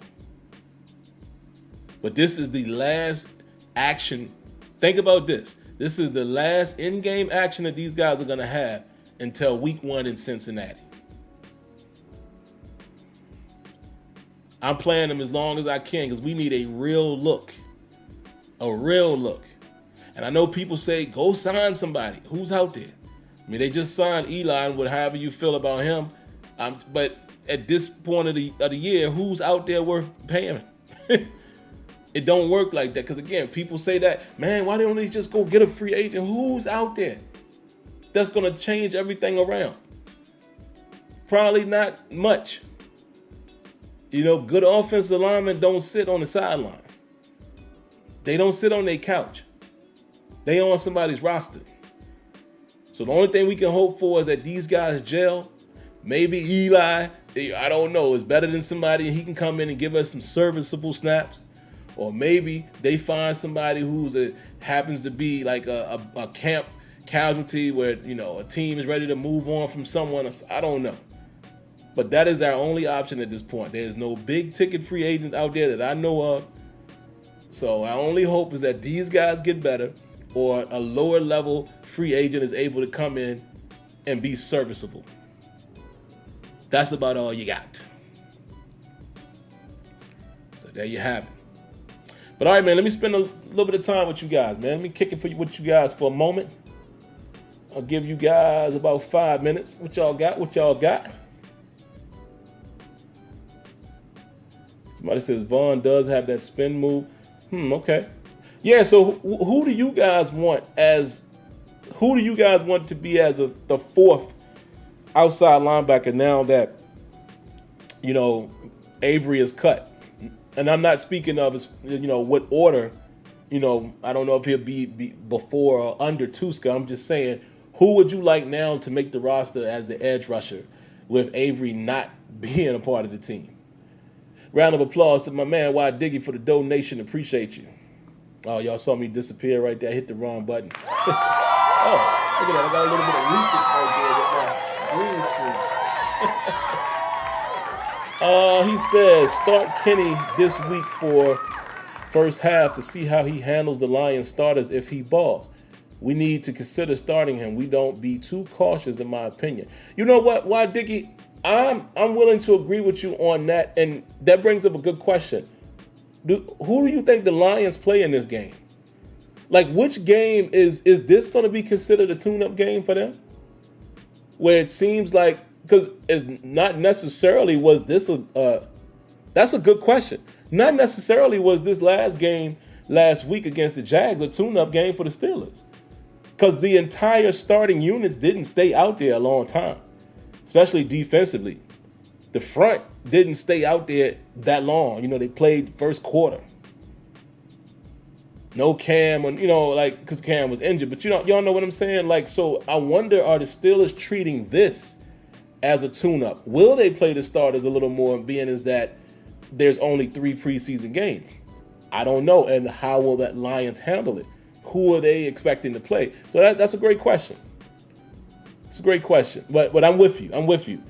But this is the last action. Think about this. This is the last in-game action that these guys are going to have until week 1 in Cincinnati. I'm playing them as long as I can because we need a real look. A real look. And I know people say, go sign somebody. Who's out there? I mean, they just signed Eli and however you feel about him. But at this point of the year, who's out there worth paying? It don't work like that. Because, again, people say that, man, why don't they just go get a free agent? Who's out there that's going to change everything around? Probably not much. Good offensive linemen don't sit on the sideline. They don't sit on their couch. They on somebody's roster. So the only thing we can hope for is that these guys gel. Maybe Eli, I don't know, is better than somebody and he can come in and give us some serviceable snaps. Or maybe they find somebody who happens to be like a camp casualty where, a team is ready to move on from someone. I don't know. But that is our only option at this point. There's no big ticket free agents out there that I know of. So our only hope is that these guys get better, or a lower level free agent is able to come in and be serviceable. That's about all you got. So there you have it. But all right, man, let me spend a little bit of time with you guys, man. Let me kick it with you guys for a moment. I'll give you guys about 5 minutes. What y'all got? Somebody says Vaughn does have that spin move. Okay. Yeah, so who do you guys want to be as the fourth outside linebacker now that, Avery is cut? And I'm not speaking of, what order, I don't know if he'll be before or under Tuska. I'm just saying, who would you like now to make the roster as the edge rusher with Avery not being a part of the team? Round of applause to my man, Y Diggy, for the donation. Appreciate you. Oh, y'all saw me disappear right there. I hit the wrong button. Oh, look at that. I got a little bit of reflex right there with my green screen. He says, start Kenny this week for first half to see how he handles the Lions starters if he balls. We need to consider starting him. We don't be too cautious, in my opinion. You know what, Y Diggy? I'm willing to agree with you on that, and that brings up a good question. Who do you think the Lions play in this game? Like, which game is this going to be considered a tune-up game for them? Where it seems like, because it's not necessarily was this that's a good question. Not necessarily was this last game last week against the Jags a tune-up game for the Steelers, because the entire starting units didn't stay out there a long time, especially defensively. The front didn't stay out there that long. They played the first quarter. No Cam, because Cam was injured. But y'all know what I'm saying? Like, so I wonder, are the Steelers treating this as a tune-up? Will they play the starters a little more, being as that there's only 3 preseason games? I don't know. And how will that Lions handle it? Who are they expecting to play? So that's a great question. It's a great question. But I'm with you.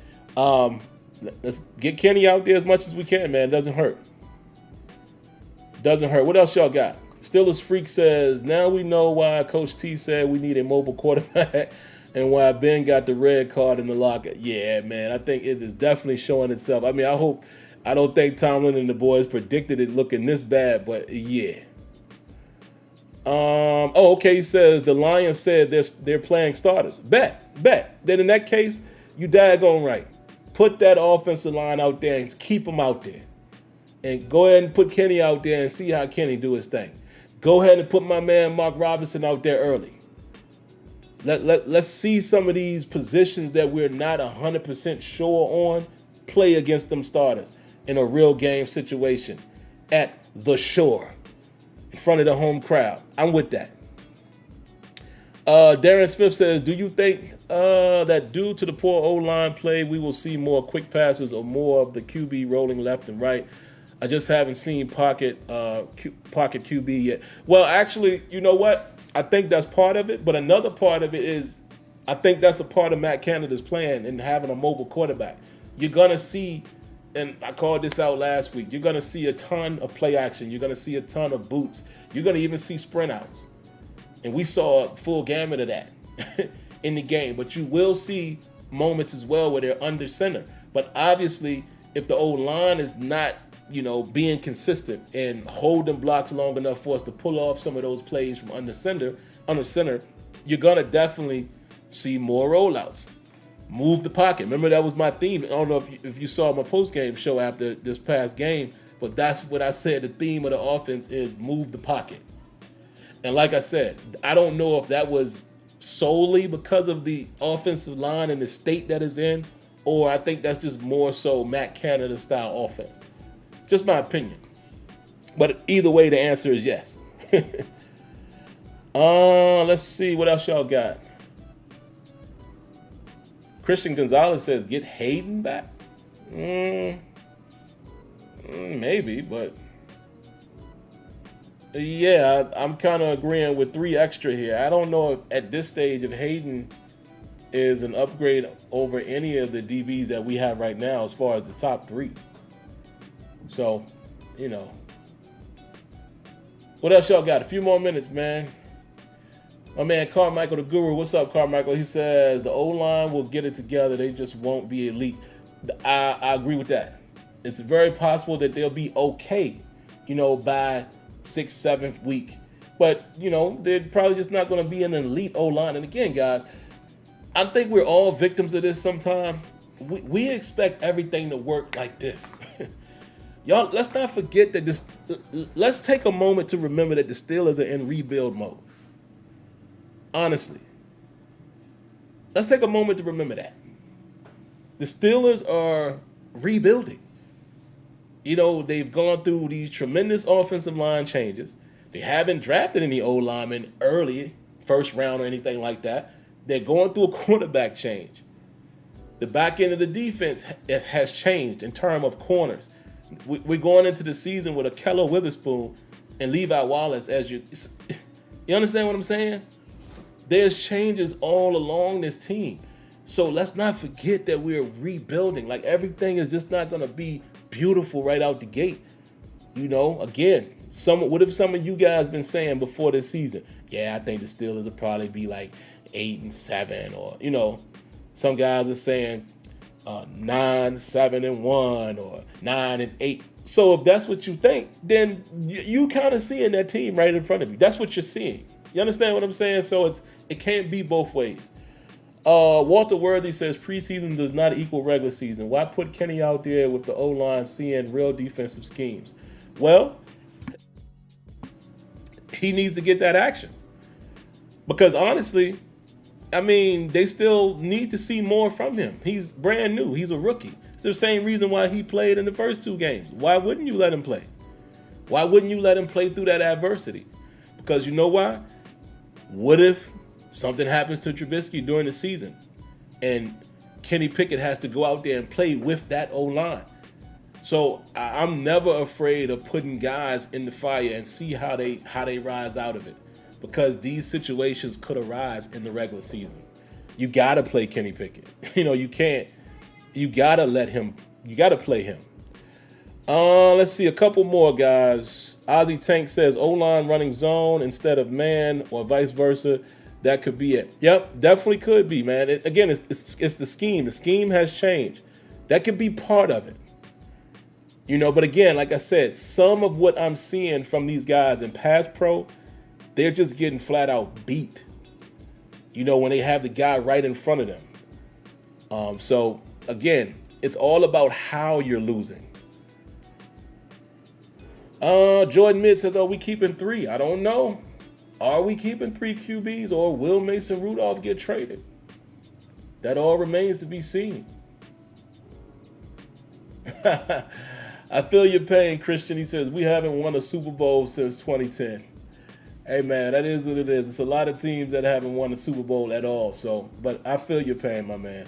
Let's get Kenny out there as much as we can, man. It doesn't hurt. What else y'all got? Steelers Freak says, now we know why Coach T said we need a mobile quarterback and why Ben got the red card in the locker. Yeah, man, I think it is definitely showing itself. I mean, I don't think Tomlin and the boys predicted it looking this bad, but yeah. Okay, he says the Lions said they're playing starters. Bet. Then in that case, you daggone right. Put that offensive line out there and keep them out there. And go ahead and put Kenny out there and see how Kenny do his thing. Go ahead and put my man Mark Robinson out there early. Let's see some of these positions that we're not 100% sure on play against them starters in a real game situation at the Shore in front of the home crowd. I'm with that. Darren Smith says, do you think that due to the poor O-line play, we will see more quick passes or more of the QB rolling left and right? I just haven't seen pocket QB yet. Well, actually, you know what? I think that's part of it, but another part of it is I think that's a part of Matt Canada's plan in having a mobile quarterback. You're going to see, and I called this out last week, you're going to see a ton of play action. You're going to see a ton of boots. You're going to even see sprint outs. And we saw a full gamut of that in the game. But you will see moments as well where they're under center. But obviously, if the O-line is not, being consistent and holding blocks long enough for us to pull off some of those plays from under center, you're going to definitely see more rollouts. Move the pocket. Remember, that was my theme. I don't know if you saw my post-game show after this past game, but that's what I said. The theme of the offense is move the pocket. And like I said, I don't know if that was solely because of the offensive line and the state that is in, or I think that's just more so Matt Canada style offense. Just my opinion. But either way, the answer is yes. Let's see what else y'all got. Christian Gonzalez says, get Hayden back? Maybe, but yeah, I'm kind of agreeing with 3 extra here. I don't know if at this stage if Hayden is an upgrade over any of the DBs that we have right now as far as the top 3. So, What else y'all got? A few more minutes, man. My man Carmichael the Guru. What's up, Carmichael? He says the O-line will get it together. They just won't be elite. I agree with that. It's very possible that they'll be okay, by 6th, 7th week. But, they're probably just not going to be an elite O-line. And again, guys, I think we're all victims of this sometimes. We expect everything to work like this. Y'all, let's not forget that let's take a moment to remember that the Steelers are in rebuild mode. Honestly. Let's take a moment to remember that. The Steelers are rebuilding. They've gone through these tremendous offensive line changes. They haven't drafted any O-linemen early, first round or anything like that. They're going through a quarterback change. The back end of the defense has changed in terms of corners. We're going into the season with a Keller Witherspoon and Levi Wallace as you understand what I'm saying? There's changes all along this team. So let's not forget that we're rebuilding. Like, everything is just not going to be beautiful right out the gate. Again, what have some of you guys been saying before this season? Yeah, I think the Steelers will probably be like 8-7, or, some guys are saying 9-7-1 or 9-8. So if that's what you think, then you kind of seeing that team right in front of you. That's what you're seeing. You understand what I'm saying? So it can't be both ways. Walter Worthy says preseason does not equal regular season. Why put Kenny out there with the O-line seeing real defensive schemes? Well, he needs to get that action. Because honestly, they still need to see more from him. He's brand new. He's a rookie. It's the same reason why he played in the first 2 games. Why wouldn't you let him play? Why wouldn't you let him play through that adversity? Because you know why? What if something happens to Trubisky during the season and Kenny Pickett has to go out there and play with that O-line? So I'm never afraid of putting guys in the fire and see how they rise out of it, because these situations could arise in the regular season. You got to play Kenny Pickett. You can't. You got to let him. You got to play him. Let's see a couple more guys. Ozzy Tank says O-line running zone instead of man, or vice versa. That could be it. Yep, definitely could be, man. It's the scheme. The scheme has changed. That could be part of it. But again, like I said, some of what I'm seeing from these guys in pass pro, they're just getting flat out beat. When they have the guy right in front of them. So again, it's all about how you're losing. Jordan Mid says, are we keeping 3? I don't know. Are we keeping 3 QBs, or will Mason Rudolph get traded? That all remains to be seen. I feel your pain, Christian. He says, we haven't won a Super Bowl since 2010. Hey, man, that is what it is. It's a lot of teams that haven't won a Super Bowl at all. But I feel your pain, my man.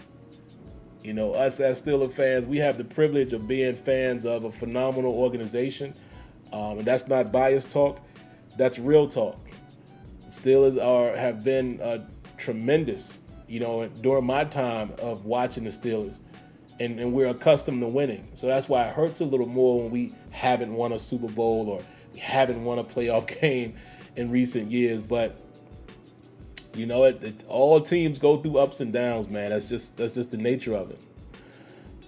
Us as Steelers fans, we have the privilege of being fans of a phenomenal organization. And that's not biased talk. That's real talk. Steelers have been tremendous, during my time of watching the Steelers. And we're accustomed to winning. So that's why it hurts a little more when we haven't won a Super Bowl or we haven't won a playoff game in recent years. But, all teams go through ups and downs, man. That's just the nature of it.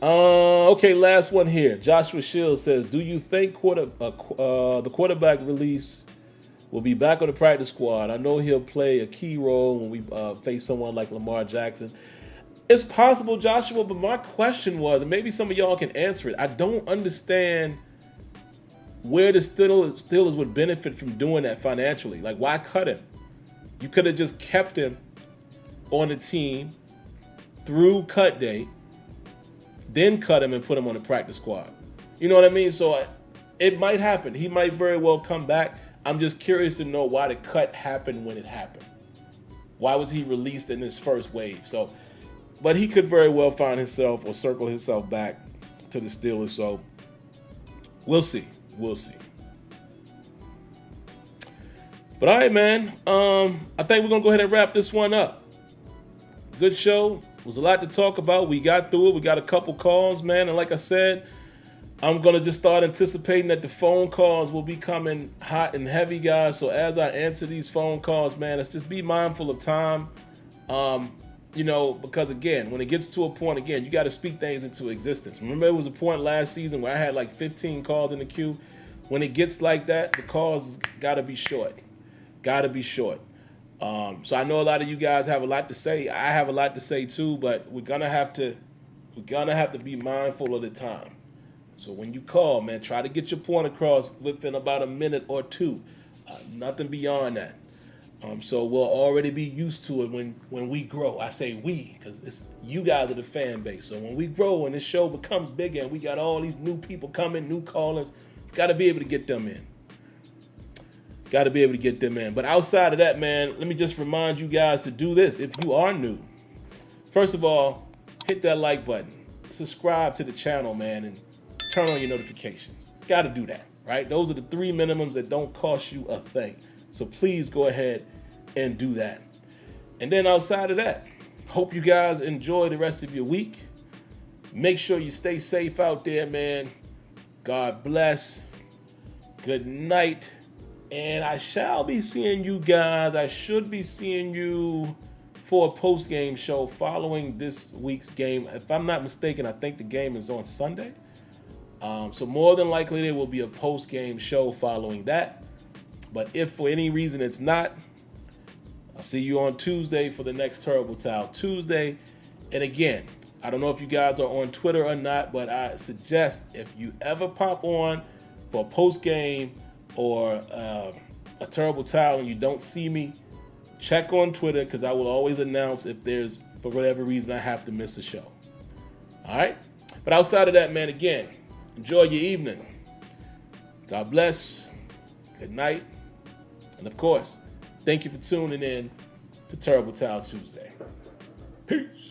Okay, last one here. Joshua Shields says, do you think the quarterback release will be back on the practice squad? I know he'll play a key role when we face someone like Lamar Jackson. It's possible, Joshua, but my question was, and maybe some of y'all can answer it, I don't understand where the Steelers would benefit from doing that financially. Like, why cut him? You could have just kept him on the team through cut day, then cut him and put him on the practice squad. You know what I mean? So it might happen. He might very well come back. I'm just curious to know why the cut happened when it happened. Why was he released in this first wave? But he could very well find himself or circle himself back to the Steelers. So we'll see. We'll see. But all right, man. I think we're going to go ahead and wrap this one up. Good show. It was a lot to talk about. We got through it. We got a couple calls, man. And like I said, I'm going to just start anticipating that the phone calls will be coming hot and heavy, guys. So as I answer these phone calls, man, let's just be mindful of time. Because again, when it gets to a point, again, you got to speak things into existence. Remember, it was a point last season where I had like 15 calls in the queue. When it gets like that, the calls got to be short. Got to be short. So I know a lot of you guys have a lot to say. I have a lot to say too, but we're gonna have to be mindful of the time. So when you call, man, try to get your point across within about a minute or two. Nothing beyond that. So we'll already be used to it when we grow. I say we, because it's you guys are the fan base. So when we grow and this show becomes bigger and we got all these new people coming, new callers, got to be able to get them in. Got to be able to get them in. But outside of that, man, let me just remind you guys to do this. If you are new, first of all, hit that like button. Subscribe to the channel, man, and turn on your notifications. Got to do that, right? Those are the 3 minimums that don't cost you a thing. So please go ahead and do that. And then outside of that, hope you guys enjoy the rest of your week. Make sure you stay safe out there, man. God bless. Good night. And I shall be seeing you guys. I should be seeing you for a post-game show following this week's game. If I'm not mistaken, I think the game is on Sunday. So more than likely there will be a post-game show following that. But if for any reason it's not, I'll see you on Tuesday for the next Terrible Towel Tuesday. And again, I don't know if you guys are on Twitter or not, but I suggest if you ever pop on for a post-game or a Terrible Towel and you don't see me, check on Twitter because I will always announce if there's, for whatever reason, I have to miss a show. All right? But outside of that, man, again, enjoy your evening. God bless. Good night. And of course, thank you for tuning in to Terrible Towel Tuesday. Peace.